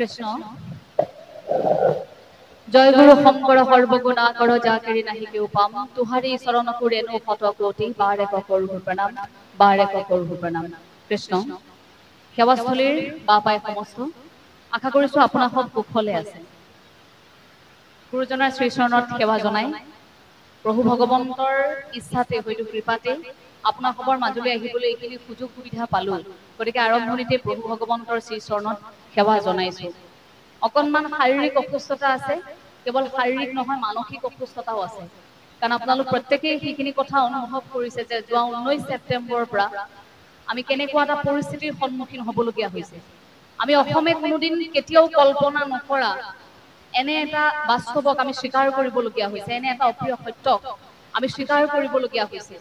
কৃষ্ণ জয় গুৰু শঙ্কৰ সৰ্বগুণা কৰ যা কেৰি নাহি কেউ পাম তুহাৰি চৰণকু ৰেণু শত কোটি বাৰে কৰো প্ৰণাম বাৰে কৰো প্ৰণাম। কৃষ্ণ সেৱাস্থলীৰ বা পাই সমস্ত আশা কৰিছো আপোনাৰ সব কুশলে আছে। গুৰুজনাৰ শ্ৰীচৰণত সেৱা জনাই প্ৰভু ভগৱন্তৰ ইচ্ছাতে হয়তো কৃপাতে আপোনাৰ খবৰ মাজলৈ আহিবলৈ এইখিনি সুযোগ সুবিধা পালো। গতিকে আৰম্ভণিতে প্ৰভু ভগৱন্তৰ শ্ৰীচৰণত সেৱা জনাইছো। অকণমান শাৰীৰিক অসুস্থতা আছে, কেৱল শাৰীৰিক নহয় মানসিক অসুস্থতাও আছে। কাৰণ আপোনালোক প্ৰত্যেকেই সেইখিনি কথা অনুভৱ কৰিছে যে যোৱা 19 ছেপ্টেম্বৰৰ পৰা আমি কেনেকুৱা এটা পৰিস্থিতিৰ সন্মুখীন হ'বলগীয়া হৈছে। আমি অসমে কোনোদিন কেতিয়াও কল্পনা নকৰা এনে এটা বাস্তৱক আমি স্বীকাৰ কৰিবলগীয়া হৈছে, এনে এটা অপ্ৰিয় সত্যক আমি স্বীকাৰ কৰিবলগীয়া হৈছে।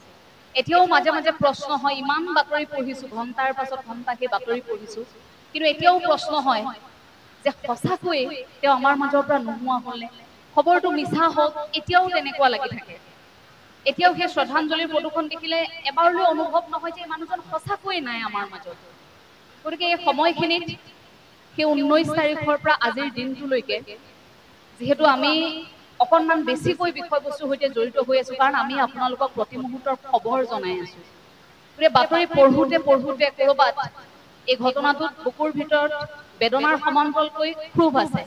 এতিয়াও মাজে মাজে প্ৰশ্ন হয়, ইমান বাতৰি পঢ়িছো, ঘণ্টাৰ পাছত ঘণ্টা সেই বাতৰি পঢ়িছো, কিন্তু এতিয়াও প্ৰশ্ন হয় যে সঁচাকৈয়ে তেওঁ আমাৰ মাজৰ পৰা নোহোৱা হ'লনে, খবৰটো মিছা হওক, এতিয়াও তেনেকুৱা লাগি থাকে। এতিয়াও সেই শ্ৰদ্ধাঞ্জলিৰ প্ৰদূষণ দেখিলে এবাৰলৈ অনুভৱ নহয় যে এই মানুহজন সঁচাকৈয়ে নাই আমাৰ মাজত। গতিকে এই সময়খিনিত সেই 19 তাৰিখৰ পৰা আজিৰ দিনটোলৈকে যিহেতু আমি অকণমান বেছিকৈ বিষয়বস্তুৰ সৈতে জড়িত হৈ আছো, কাৰণ আমি আপোনালোকক প্ৰতি মুহূৰ্তৰ খবৰ জনাই আছো। গতিকে বাতৰি পঢ়োতে পঢ়োতে ক'ৰবাত এই ঘটনাটোত বুকুৰ ভিতৰত বেদনাৰ সমান্তৰালকৈ ক্ষোভ আছে।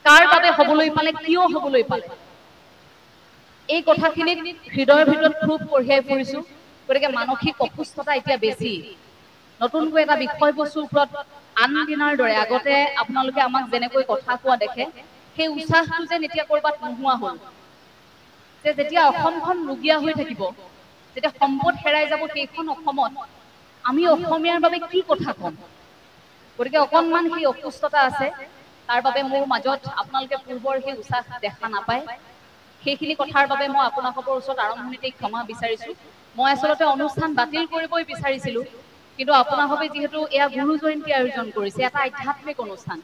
কাৰ বাবে হ'বলৈ পালে, কিয় হ'বলৈ পালে, এই কথাখিনিত হৃদয়ৰ ভিতৰত ক্ষোভ কঢ়িয়াই ফুৰিছো। গতিকে মানসিক অসুস্থতা এতিয়া বেছি। নতুনকৈ এটা বিষয়বস্তুৰ ওপৰত আন দিনাৰ দৰে আগতে আপোনালোকে আমাক যেনেকৈ কথা কোৱা দেখে, সেই উৎসাহটো যেন এতিয়া ক'ৰবাত নোহোৱা হ'ল। যে যেতিয়া অসমখন ৰুগীয়া হৈ থাকিব, যেতিয়া সম্পদ হেৰাই যাব সেইখন অসমত, আমি অসমীয়াৰ বাবে কি কথা ক'ম? গতিকে অকণমান সেই অসুস্থতা আছে, তাৰ বাবে মোৰ মাজত আপোনালোকে পূৰ্বৰ সেই উৎসাহ দেখা নাপায়। সেইখিনি কথাৰ বাবে মই আপোনালোকৰ ওচৰত আৰম্ভণিতে ক্ষমা বিচাৰিছো। মই আচলতে অনুষ্ঠান বাতিল কৰিবই বিচাৰিছিলো, কিন্তু আপোনালোকে যিহেতু এয়া গুৰু জয়ন্তী আয়োজন কৰিছে, এটা আধ্যাত্মিক অনুষ্ঠান,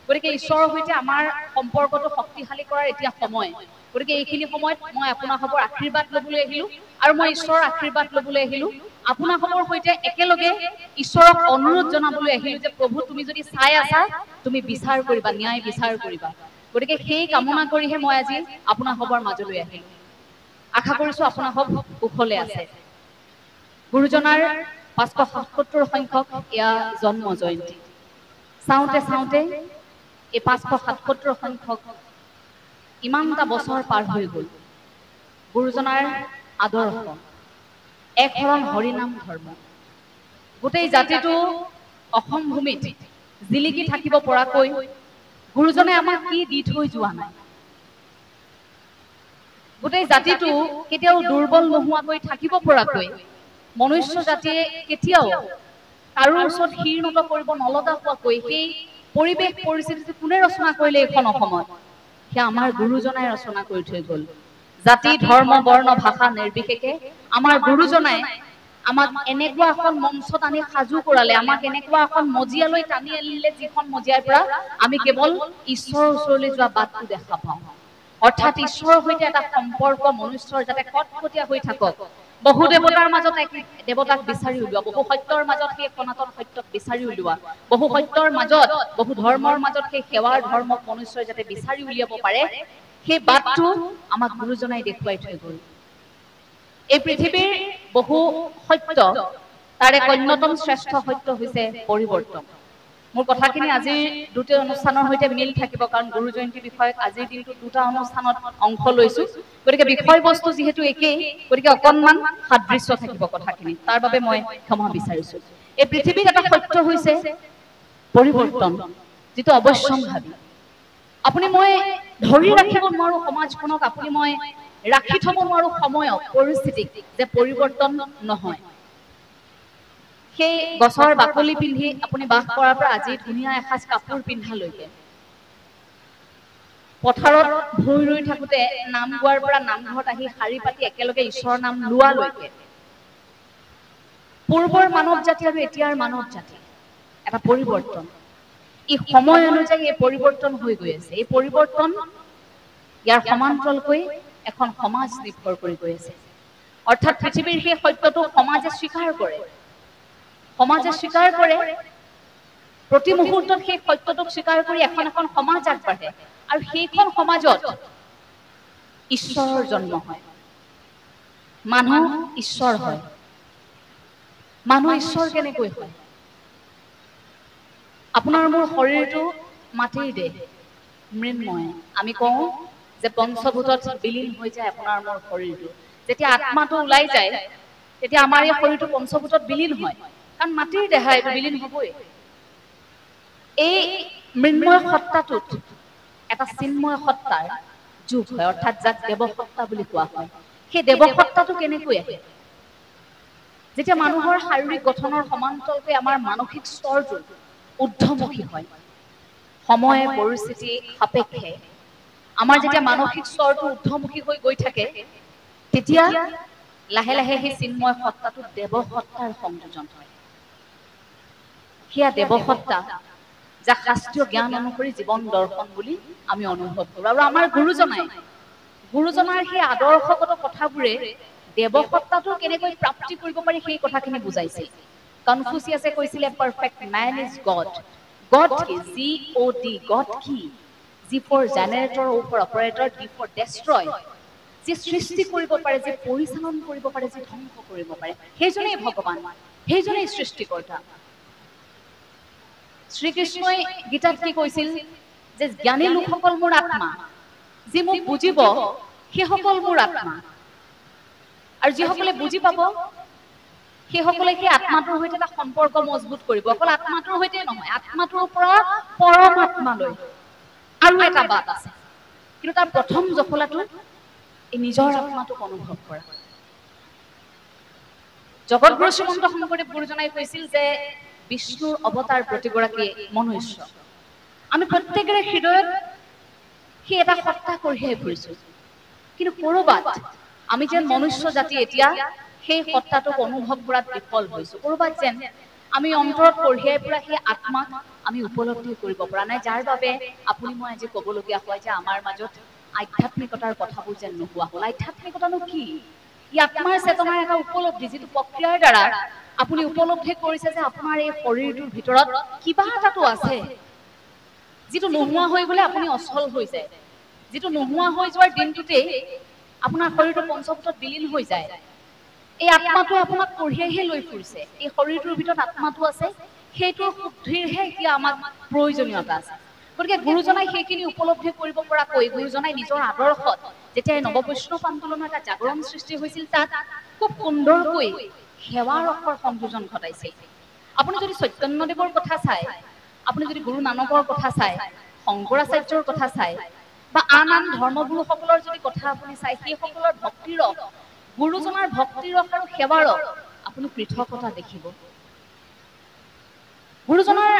গতিকে ঈশ্বৰৰ সৈতে আমাৰ সম্পৰ্কটো শক্তিশালী কৰাৰ এতিয়া সময়। গতিকে এইখিনি সময়ত মই আপোনালোকৰ আশীৰ্বাদ ল'বলৈ আহিলো, আৰু মই ঈশ্বৰৰ আশীৰ্বাদ ল'বলৈ আহিলো। আপোনালোকৰ সৈতে একেলগে ঈশ্বৰক অনুৰোধ জনাবলৈ আহিলো যে প্ৰভু, তুমি যদি চাই আছা, তুমি বিচাৰ কৰিবা, ন্যায় বিচাৰ কৰিবা। গতিকে সেই কামনা কৰিহে মই আজি আপোনালোকৰ মাজলৈ আহিলো। আশা কৰিছো আপোনালোক কুশলে আছে। গুৰুজনাৰ 577 সংখ্যক এয়া জন্ম জয়ন্তী। চাওঁতে চাওঁতে এই 577 সংখ্যক ইমানটা বছৰ পাৰ হৈ গ'ল। গুৰুজনাৰ আদৰ্শ এক শৰণ হৰিনাম ধৰ্ম, গোটেই জাতিটো অসম ভূমিত জিলিকি থাকিব পৰাকৈ গুৰুজনে আমাক কি দি থৈ যোৱা নাই। গোটেই জাতিটো কেতিয়াও দুৰ্বল নোহোৱাকৈ থাকিব পৰাকৈ মনুষ্য জাতিয়ে কেতিয়াও কাৰো ওচৰত শিৰ নত কৰিব নলগা হোৱাকৈ সেই পৰিৱেশ পৰিস্থিতি কোনে ৰচনা কৰিলে এইখন অসমত? সেয়া আমাৰ গুৰুজনাই ৰচনা কৰি থৈ গ'ল। জাতি, ধৰ্ম, বৰ্ণ, ভাষা নিৰ্বিশেষে আমাৰ গুৰুজনাই আমাক এনেকুৱা এখন মঞ্চত আনি সাজু কৰালে, আমাক এনেকুৱা এখন মজিয়ালৈ টানি আনিলে, যিখন মজিয়াৰ পৰা আমি কেৱল ঈশ্বৰৰ ওচৰলৈ যোৱা বাটটো দেখা পাওঁ। অৰ্থাৎ ঈশ্বৰৰ সৈতে এটা সম্পৰ্ক মনুষ্যৰ যাতে কটকটীয়া হৈ থাকক। বহু দেৱতাৰ মাজত এক দেৱতাক বিচাৰি উলিওৱা, বহু সত্যৰ মাজত সেই সনাতন সত্যক বিচাৰি উলিওৱা, বহু সত্যৰ মাজত, বহু ধৰ্মৰ মাজত সেই সেৱাৰ ধৰ্মক মনুষ্যই যাতে বিচাৰি উলিয়াব পাৰে, সেই বাটটো আমাক গুৰুজনাই দেখুৱাই থৈ গ'ল। এই পৃথিৱীৰ বহু সত্য, তাৰে অন্যতম শ্ৰেষ্ঠ সত্য হৈছে পৰিৱৰ্তন। মোৰ কথাখিনি আজিৰ দ্বিতীয় অনুষ্ঠানৰ সৈতে মিল থাকিব, কাৰণ গুৰু জয়ন্তী বিষয়ক আজিৰ দিনটো দুটা অনুষ্ঠানত অংশ লৈছো। গতিকে বিষয়বস্তু যিহেতু একেই, গতিকে অকণমান সাদৃশ্য থাকিব কথাখিনি, তাৰ বাবে মই ক্ষমা বিচাৰিছো। এই পৃথিৱীত এটা সত্য হৈছে পৰিৱৰ্তন, যিটো অৱশ্যম্ভাৱী। আপুনি মই ধৰি ৰাখিব নোৱাৰো সমাজখনক, আপুনি মই ৰাখি থব নোৱাৰো সময়ক, পৰিস্থিতিক, যে পৰিৱৰ্তন নহয়। সেই গছৰ বাকলি পিন্ধি আপুনি বাস কৰাৰ পৰা আজি ধুনীয়া এসাঁজ কাপোৰ পিন্ধালৈকে, পথাৰত ভূই ৰুই থাকোতে নাম গোৱাৰ পৰা নামঘৰত আহি শাৰী পাতি একেলগে ঈশ্বৰৰ নাম লোৱালৈকে, পূৰ্বৰ মানৱ জাতি আৰু এতিয়াৰ মানৱ জাতি এটা পৰিৱৰ্তন। ই সময় অনুযায়ী এই পৰিৱৰ্তন হৈ গৈ আছে। এই পৰিৱৰ্তন ইয়াৰ সমান্তৰালকৈ এখন সমাজ নিৰ্ভৰ কৰি গৈ আছে। অৰ্থাৎ পৃথিৱীৰ সেই সত্যটো সমাজে স্বীকাৰ কৰে। সমাজে স্বীকাৰ কৰে প্ৰতি মুহূৰ্তত সেই সত্যটোক স্বীকাৰ কৰি এখন এখন সমাজ আগবাঢ়ে আৰু সেইখন সমাজত ঈশ্বৰৰ জন্ম হয় মানুহ ঈশ্বৰ হয় মানুহ ঈশ্বৰ কেনেকৈ হয় আপোনাৰ মোৰ শৰীৰটো মাটিৰ দেহ মৃন্ময় আমি কওঁ যে পঞ্চভূতত বিলীন হৈ যায় আপোনাৰ মোৰ শৰীৰটো যেতিয়া আত্মাটো ওলাই যায় তেতিয়া আমাৰ এই শৰীৰটো পঞ্চভূতত বিলীন হয় কাৰণ মাটিৰ দেহা এইটো বিলীন হ'বই এই মৃন্ময় সত্তাটোত এটা চিন্ময় সত্তাৰ যোগ হয় অৰ্থাৎ যাক দেৱসত্তা বুলি কোৱা হয় সেই দেৱসত্তাটো কেনেকৈ আহে যেতিয়া মানুহৰ শাৰীৰিক গঠনৰ সমান্তৰালকৈ আমাৰ মানসিক স্তৰটো ঊৰ্ধ্বমুখী হয় সময় পৰিস্থিতি সাপেক্ষে আমাৰ যেতিয়া মানসিক স্তৰটো ঊৰ্ধ্বমুখী হৈ গৈ থাকে তেতিয়া লাহে লাহে সেই চিন্ময় সত্তাটো দেৱসত্তাৰ সংযোজন হয় সেয়া দেৱসত্তা যাক শাস্ত্ৰীয় জ্ঞান অনুসৰি জীৱন দৰ্শন বুলি আমি অনুভৱ কৰোঁ আৰু আমাৰ গুৰুজনাৰ সেই আদৰ্শগত কথাবোৰে দেৱসত্তাটো কেনেকৈ প্ৰাপ্তি কৰিব পাৰি সেই কথাখিনি বুজাইছিল কনফুচিয়াছে কৈছিলে perfect man is god god কি GOD গড কি G for generator O for operator D for destroy যি সৃষ্টি কৰিব পাৰে যি পৰিচালন কৰিব পাৰে যি ধ্বংস কৰিব পাৰে সেইজনেই ভগৱান সেইজনেই সৃষ্টিকৰ্তা শ্ৰীকৃষ্ণই গীতাত কি কৈছিল যে জ্ঞানী লোকসকল মোৰ আত্মা যি মোক বুজিব সেইসকল মোৰ আত্মা আৰু যিসকলে বুজি পাব সেইসকলে সেই আত্মাটোৰ সৈতে এটা সম্পৰ্ক মজবুত কৰিব অকল আত্মাটোৰ সৈতে নহয় আত্মাটোৰ পৰা পৰমাত্মালৈ আৰু এটা বাট আছে কিন্তু তাৰ প্ৰথম জখলাটো এই নিজৰ আত্মাটোক অনুভৱ কৰা জগতগুৰু শ্ৰীমন্ত শংকৰদেৱ গুৰুজনাই কৈছিল যে বিষ্ণুৰ অৱতাৰ প্ৰতিগৰাকী মনুষ্য আমি প্ৰত্যেকৰে হৃদয়ত সেই এটা সত্তা কঢ়িয়াই ফুৰিছো কিন্তু কৰবাত আমি যেন মনুষ্য জাতি এতিয়া সেই সত্তাটোক অনুভৱ কৰাত বিফল হৈছো কৰবাত যেন আমি অন্তৰত কঢ়িয়াই ফুৰা সেই আত্মাক আমি উপলব্ধি কৰিব পৰা নাই যাৰ বাবে আপুনি মই আজি ক'বলগীয়া হয় যে আমাৰ মাজত আধ্যাত্মিকতাৰ কথাবোৰ যেন নোহোৱা হ'ল আধ্যাত্মিকতানো কি ই আত্মাৰ চেতনাৰ এটা উপলব্ধি যিটো প্ৰক্ৰিয়াৰ দ্বাৰা আপুনি উপলব্ধি কৰিছে যে আপোনাৰ এই শৰীৰটোৰ ভিতৰত কিবা এটাতো আছে যিটো নোহোৱা হৈ গ'লে আপুনি অচল হৈ যায় যিটো নোহোৱা হৈ যোৱাৰ দিনটোতেই আপোনাৰ শৰীৰটো পঞ্চভূতত বিলীন হৈ যায় এই আত্মাটোৱে আপোনাক কঢ়িয়াইহে লৈ ফুৰিছে এই শৰীৰটোৰ ভিতৰত আত্মাটো আছে সেইটোৰ শুদ্ধিৰহে এতিয়া আমাক প্ৰয়োজনীয়তা আছে গতিকে গুৰুজনাই সেইখিনি উপলব্ধি কৰিব পৰাকৈ গুৰুজনাই নিজৰ আদৰ্শত যেতিয়া নৱবৈষ্ণৱ আন্দোলনৰ এটা জাগৰণ সৃষ্টি হৈছিল তাত খুব সুন্দৰকৈ সেৱা ৰসৰ সংযোজন ঘটাইছিল আপুনি যদি চৈতন্যদেৱৰ কথা চায় আপুনি যদি গুৰু নানকৰ কথা চায় শংকৰাচাৰ্যৰ কথা চায় বা আন আন ধৰ্মগুৰুসকলৰ যদি কথা আপুনি চায় সেইসকলৰ ভক্তিৰস গুৰুজনাৰ ভক্তিৰস আৰু সেৱাৰস আপুনি পৃথকতা দেখিব গুৰুজনাৰ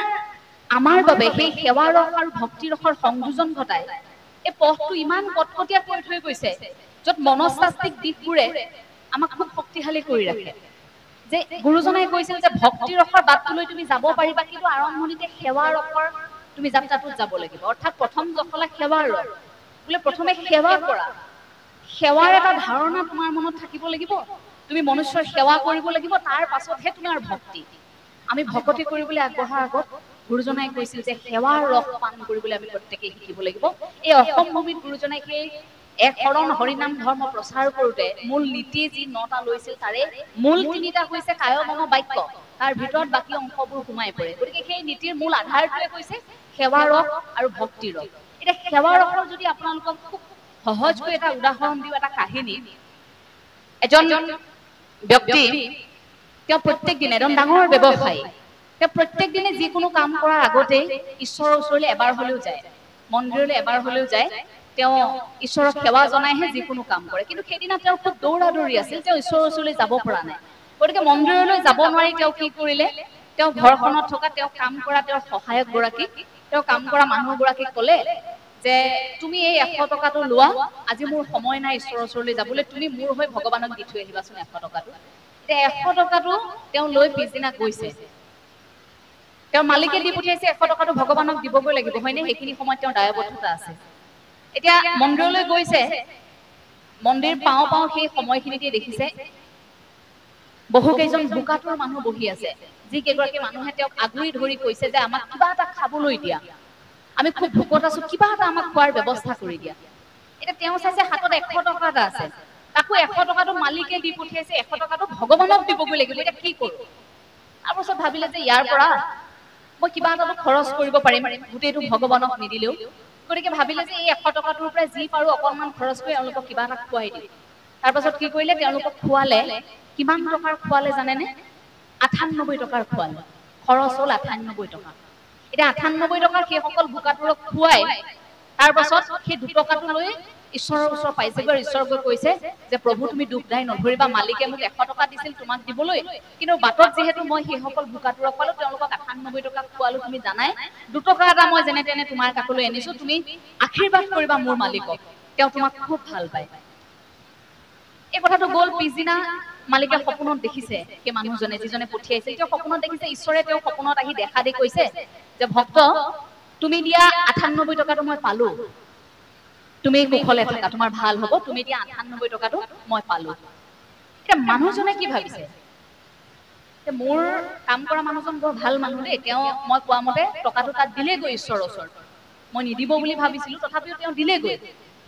আমাৰ বাবে সেই সেৱাৰস আৰু ভক্তিৰসৰ সংযোজন ঘটাই এই পথটো ইমান কটকটীয়া কৰি থৈ গৈছে য'ত মনস্তাত্ত্বিক দিশবোৰে আমাক খুব শক্তিশালী কৰি ৰাখে যে গুৰুজনাই কৈছিল যে ভক্তিৰসৰ বাটটোলৈ তুমি যাব পাৰিবা কিন্তু আৰম্ভণিতে সেৱাৰসৰ তুমি যাত্ৰাটোত যাব লাগিব অৰ্থাৎ প্ৰথম জখলা সেৱাৰ ৰস বোলে প্ৰথমে সেৱা কৰা সেৱাৰ এটা ধাৰণা তোমাৰ মনত থাকিব লাগিব তুমি মনুষ্যৰ সেৱা কৰিব লাগিব তাৰ পাছতহে তোমাৰ ভক্তি আমি ভকতি কৰিবলৈ আগবঢ়াৰ আগত গুৰুজনাই কৈছিল যে সেৱাৰ ৰস পান কৰিবলৈ আমি প্ৰত্যেকেই শিকিব লাগিব এই অসম ভূমিত গুৰুজনাই সেই এক শৰণ হৰিনাম ধৰ্ম প্ৰচাৰ কৰোঁতে মূল নীতি যি 9টা লৈছিল তাৰে মূল 3টা হৈছে কায় মন বাক্য তাৰ ভিতৰত বাকী অংশবোৰ সোমাই পৰে গতিকে সেই নীতিৰ মূল আধাৰটোৱে হৈছে সেৱা ৰস আৰু ভক্তি ৰস এতিয়া সেৱা ৰসৰ যদি আপোনালোকক খুব সহজকৈ এটা উদাহৰণ দিওঁ এটা কাহিনী এজন ব্যক্তি তেওঁ প্ৰত্যেক দিনে এজন ডাঙৰ ব্যৱসায়ী তেওঁ প্ৰত্যেক দিনে যিকোনো কাম কৰাৰ আগতে ঈশ্বৰৰ ওচৰলৈ এবাৰ হ'লেও যায় মন্দিৰলৈ এবাৰ হ'লেও যায় তেওঁ ঈশ্বৰক সেৱা জনাইহে যিকোনো কাম কৰে কিন্তু সেইদিনা তেওঁ খুব দৌৰা দৌৰি আছিল তেওঁ ঈশ্বৰৰ ওচৰলৈ যাব পৰা নাই গতিকে মন্দিৰলৈ যাব নোৱাৰি তেওঁ কি কৰিলে তেওঁ ঘৰখনত থকা তেওঁ কাম কৰা তেওঁৰ সহায়ক গৰাকীক তেওঁ কাম কৰা মানুহ গৰাকীক ক'লে যে তুমি এই 100 টকাটো লোৱা আজি মোৰ সময় নাই ঈশ্বৰৰ ওচৰলৈ যাবলৈ তুমি মোৰ হৈ ভগৱানক দি থৈ আহিবাচোন 100 টকাটো এতিয়া 100 টকাটো তেওঁ লৈ পিছদিনা গৈছে তেওঁৰ মালিকে দি পঠিয়াইছে 100 টকাটো ভগৱানক দিবগৈ লাগিব হয়নে সেইখিনি সময়ত তেওঁৰ দায়বদ্ধতা আছে এতিয়া মন্দিৰলৈ গৈছে মন্দিৰ পাওঁ পাওঁ সেই সময়খিনিতে দেখিছে বহু কেইজন বোকাটোৰ মানুহ বহি আছে যিকেইগৰাকী মানুহে তেওঁক আগুৰি ধৰি কৈছে যে আমাক কিবা এটা খাবলৈ দিয়া, আমি খুব ভোকত আছো, কিবা এটা আমাক খোৱাৰ ব্যৱস্থা কৰি দিয়া। এতিয়া তেওঁ চাইছে হাতত 100 টকা এটা আছে, তাকো 100 টকাটো মালিকে দি পঠিয়াইছে, 100 টকাটো ভগৱানক দিবগৈ লাগিব। এতিয়া কি কৰো? তাৰপাছত ভাবিলে যে ইয়াৰ পৰা মই কিবা এটাতো খৰচ কৰিব পাৰিম, গোটেইটো ভগৱানক নিদিলেও। গতিকে ভাবিলে যে এই 100 টকাটোৰ পৰা যি পাৰো অকণমান খৰচ কৰি এওঁলোকক কিবা এটা খুৱাই দিম। তাৰপাছত কি কৰিলে, তেওঁলোকক খোৱালে। কিমান টকাৰ খোৱালে জানেনে? 98 টকাৰ খোৱালে। খৰচ হ'ল 98 টকা। এতিয়া 98 টকাৰ সেইসকল ভোকাতুৰক খুৱাই তাৰপাছত সেই 2 টকাটো লৈ ঈশ্বৰৰ ওচৰত পাইছেগৈ। ঈশ্বৰক গৈ কৈছে যে প্ৰভু তুমি দুখ দাই নধৰিবা, মালিকে মোক 100 টকা দিছিল তোমাক দিবলৈ, কিন্তু বাটত যিহেতু মই সেইসকল ভোকাতুৰক পালো, তেওঁলোকক 98 টকা খোৱালো, তুমি জানাই 2 টকা এটা মই যেনে তেনে তোমাৰ কাষলৈ আনিছো, তুমি আশীৰ্বাদ কৰিবা মোৰ মালিকক, তেওঁ তোমাক খুব ভাল পায়। এই কথাটো গ'ল। পিছদিনা মালিকে সপোনত দেখিছে, সেই মানুহজনে যিজনে পঠিয়াইছিল, তেওঁ সপোনত দেখিছে ঈশ্বৰে তেওঁ সপোনত আহি দেখা দি কৈছে যে ভক্ত, তুমি দিয়া 98 টকাটো মই পালো, তুমি কুশলে থাকা, তোমাৰ ভাল হ'ব, তুমি দিয়া 98 টকাটো মই পালো। এতিয়া মানুহজনে কি ভাবিছে, মোৰ কাম কৰা মানুহজন বৰ ভাল মানুহ দেই, তেওঁ মই কোৱা মতে টকাটো তাত দিলেগৈ ঈশ্বৰৰ ওচৰত। মই নিদিব বুলি ভাবিছিলো, তথাপিও তেওঁ দিলেগৈ,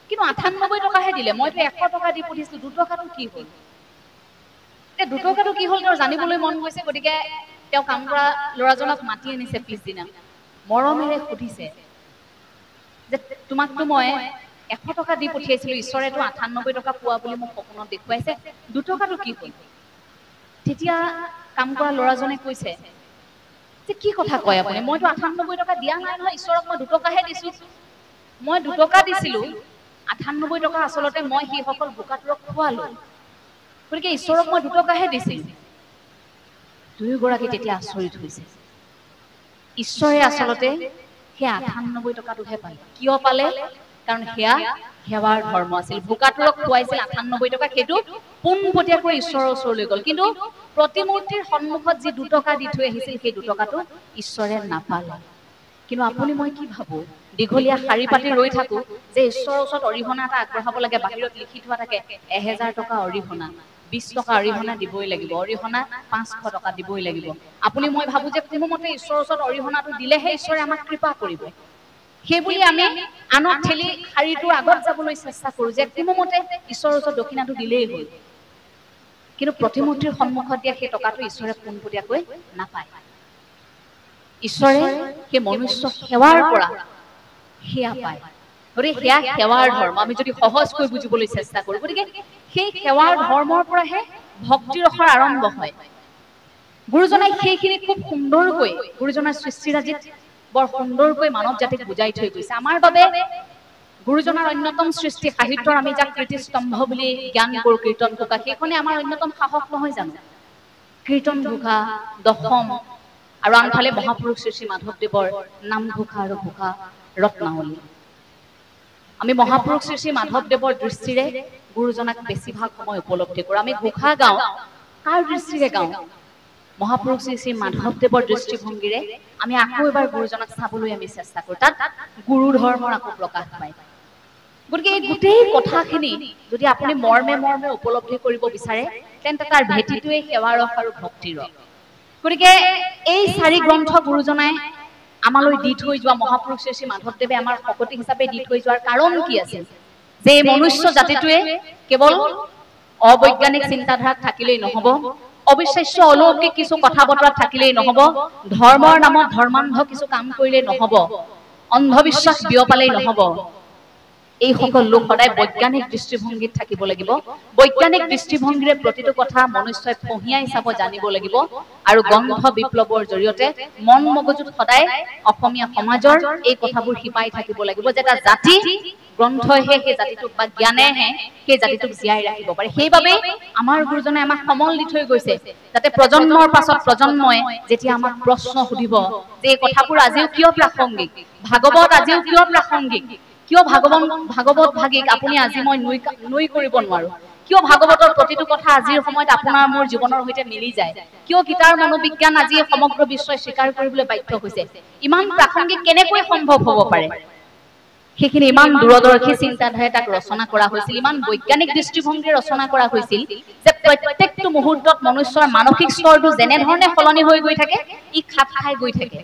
কিন্তু 98 টকাহে দিলে। মইতো 100 টকা দি পঠিয়াইছিলো, 2 টকাটো কি হ'ল? এতিয়া 2 টকাটো কি হ'ল তেওঁৰ জানিবলৈ মন গৈছে। গতিকে তেওঁ কাম কৰা ল'ৰাজনক মাতি আনিছে পিছদিনা, মৰমেৰে সুধিছে যে তোমাকতো মই 100 টকা দি পঠিয়াইছিলো, ঈশ্বৰেতো 98 টকা পোৱা বুলি মোক সপোনত দেখুৱাইছে, 2 টকাটো কি হ'ল? তেতিয়া কাম কৰা ল'ৰাজনে কৈছে যে কি কথা কয় আপুনি, মইতো 98 টকা দিয়া নাই নহয়, ঈশ্বৰক মই 2 টকাহে দিছো। মই 2 টকা দিছিলো, 98 টকা আচলতে মই সেইসকল ভোকাতুৰক খোৱালো, গতিকে ঈশ্বৰক মই 2 টকাহে দিছিলো। দুয়োগৰাকী তেতিয়া আচৰিত হৈছে। ঈশ্বৰে আচলতে সেই 98 টকাটোহে পালে। কিয় পালে? কাৰণ সেয়া সেৱাৰ ধৰ্ম আছিল। ভোকাতুৰক খুৱাইছিল 98 টকা, সেইটো পোনপটীয়াকৈ ঈশ্বৰৰ ওচৰলৈ গ'ল। কিন্তু প্ৰতিমূৰ্তিৰ সন্মুখত যি 2 টকা দি থৈ আহিছিল, সেই 2 টকাটো ঈশ্বৰে নাপালে। কিন্তু আপুনি মই কি ভাবো, দীঘলীয়া শাৰী পাতি ৰৈ থাকো যে ঈশ্বৰৰ ওচৰত অৰিহণা এটা আগবঢ়াব লাগে, বাহিৰত লিখি থোৱা থাকে 1000 টকা অৰিহণা, 20 টকা অৰিহণা দিবই লাগিব, অৰিহণা 500 টকা দিবই লাগিব। আপুনি মই ভাবো যে কোনোমতে ঈশ্বৰৰ ওচৰত অৰিহণাটো দিলেহে ঈশ্বৰে আমাক কৃপা কৰিব। সেইবুলি আমি আনক ঠেলি শাৰীটোৰ আগত যাবলৈ চেষ্টা কৰো যে কোনোমতে ঈশ্বৰৰ ওচৰত দক্ষিণাটো দিলেই হ'ল। কিন্তু প্ৰতিমূৰ্তিৰ সন্মুখত দিয়া সেই টকাটো ঈশ্বৰে পোনপটীয়াকৈ নাপায়। ঈশ্বৰে সেই মনুষ্য সেৱাৰ পৰা সেয়া পায়। গতিকে সেয়া সেৱাৰ ধৰ্ম, আমি যদি সহজকৈ বুজিবলৈ চেষ্টা কৰো। গতিকে সেই সেৱাৰ ধৰ্মৰ পৰাহে ভক্তি ৰসৰ আৰম্ভ হয়। গুৰুজনাই সেইখিনি খুব সুন্দৰকৈ গুৰুজনাৰ সৃষ্টিৰাজিত বৰ সুন্দৰকৈ মানৱ জাতিক বুজাই থৈ গৈছে। আমাৰ বাবে গুৰুজনাৰ অন্যতম সৃষ্টি সাহিত্যৰ আমি যাক কীৰ্তিস্তম্ভ বুলি জ্ঞান কৰো, কীৰ্তন ঘোষা, সেইখনে আমাৰ অন্যতম সাহস নহয় জানো? কীৰ্তন ঘোষা, দশম, আৰু আনফালে মহাপুৰুষ শ্ৰী শ্ৰী মাধৱদেৱৰ নামঘোষা আৰু ঘোষা ৰত্নাৱলী। আমি মহাপুৰুষ শ্ৰী শ্ৰী মাধৱদেৱৰ দৃষ্টিৰে গুৰুজনাক বেছিভাগ সময় উপলব্ধি কৰো। আমি ঘোষা গাওঁ, কাৰ দৃষ্টিৰে গাওঁ? মহাপুৰুষ শ্ৰী শ্ৰী মাধৱদেৱৰ দৃষ্টিভংগীৰে আমি আকৌ এবাৰ গুৰুজনাক চাবলৈ আমি চেষ্টা কৰো। তাত গুৰু ধৰ্মৰ আকৌ প্ৰকাশ পায়। গতিকে এই গোটেই কথাখিনি যদি আপুনি মৰ্মে মৰ্মে উপলব্ধি কৰিব বিচাৰে, তেন্তে তাৰ ভেটিটোৱে সেৱা ৰস আৰু ভক্তি ৰস। গতিকে এই 4 গ্ৰন্থ গুৰুজনাই আমালৈ দি থৈ যোৱা, মহাপুৰুষ শ্ৰী শ্ৰী মাধৱদেৱে আমাৰ শকতি হিচাপে দি থৈ যোৱাৰ কাৰণ কি আছিল? যে এই মনুষ্য জাতিটোৱে কেৱল অবৈজ্ঞানিক চিন্তাধাৰাত থাকিলেই নহব, অবিশ্বাস্য অলৌকিক কিছু কথা বতৰাত থাকিলেই নহব, ধৰ্মৰ নামত ধৰ্মান্ধ কিছু কাম কৰিলেই নহব, অন্ধবিশ্বাস বিয়পালেই নহব। এই সকল লোক সদায় বৈজ্ঞানিক দৃষ্টিভংগীত থাকিব লাগিব। বৈজ্ঞানিক দৃষ্টিভংগীৰে প্ৰতিটো কথা মনুষ্যই ফহিয়াই চাব জানিব লাগিব। আৰু গ্ৰন্থ বিপ্লৱৰ জৰিয়তে মন মগজুত সদায় অসমীয়া সমাজৰ এই কথাবোৰ শিপাই থাকিব লাগিব যে এটা জাতি গ্ৰন্থইহে সেই জাতিটোক বা জ্ঞানেহে সেই জাতিটোক জীয়াই ৰাখিব পাৰে। সেইবাবে আমাৰ গুৰুজনে আমাক সমল দি থৈ গৈছে, যাতে প্ৰজন্মৰ পাছত প্ৰজন্মই যেতিয়া আমাক প্ৰশ্ন সুধিব যে এই কথাবোৰ আজিও কিয় প্ৰাসংগিক, ভাগৱত আজিও কিয় প্ৰাসংগিক, কিয় ভাগৱত ভাগিক আপুনি আজি মই নুই কৰিব নোৱাৰো, কিয় ভাগৱতৰ প্ৰতিটো কথা আজিৰ সময়ত আপোনাৰ মোৰ জীৱনৰ সৈতে মিলি যায়, কিয় গীতাৰ মনোবিজ্ঞান আজি সমগ্ৰ বিশ্বই স্বীকাৰ কৰিবলৈ বাধ্য হৈছে, ইমান প্ৰাসংগিক কেনেকৈ সম্ভৱ হ'ব পাৰে? সেইখিনি ইমান দূৰদৰ্শী চিন্তাধাৰে তাক ৰচনা কৰা হৈছিল, ইমান বৈজ্ঞানিক দৃষ্টিভংগী ৰচনা কৰা হৈছিল যে প্ৰত্যেকটো মুহূৰ্তত মনুষ্যৰ মানসিক স্তৰটো যেনেধৰণে সলনি হৈ গৈ থাকে, ই খাপ খাই গৈ থাকে।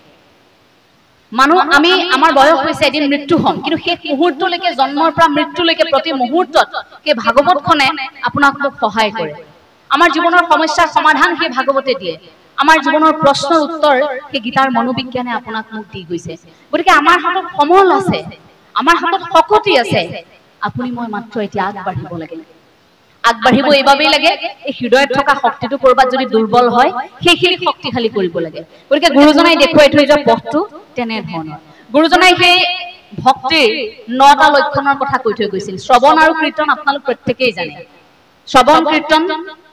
মানুহ আমি আমাৰ বয়স হৈছে এদিন মৃত্যু হম, কিন্তু শেষ মুহূৰ্তলৈকে জন্মৰ পৰা মৃত্যুলৈকে প্ৰতি মুহূৰ্তত সেই ভাগৱতখনে আপোনাক মোক সহায় কৰে। আমাৰ জীৱনৰ সমস্যাৰ সমাধান সেই ভাগৱতে দিয়ে, আমাৰ জীৱনৰ প্ৰশ্নৰ উত্তৰ সেই গীতাৰ মনোবিজ্ঞানে আপোনাক মোক দি গৈছে। গতিকে আমাৰ হাতত সমল আছে, আমাৰ হাতত শক্তি আছে, আপুনি মই মাত্ৰ এতিয়া আগবাঢ়িব লাগে। আগবাঢ়িব এইবাবেই লাগে, এই হৃদয়ত থকা শক্তিটো কৰবাত যদি দুৰ্বল হয় সেইখিনি শক্তিশালী কৰিব লাগে। গতিকে গুৰুজনাই দেখুৱাই থৈ যোৱা পথটো তেনেধৰণৰ। গুৰুজনাই সেই ভক্তিৰ 9টা লক্ষণৰ কথা কৈ থৈ গৈছিল। শ্ৰৱণ আৰু কীৰ্তন আপোনালোক প্ৰত্যেকেই জানে। শ্ৰৱণ কীৰ্তন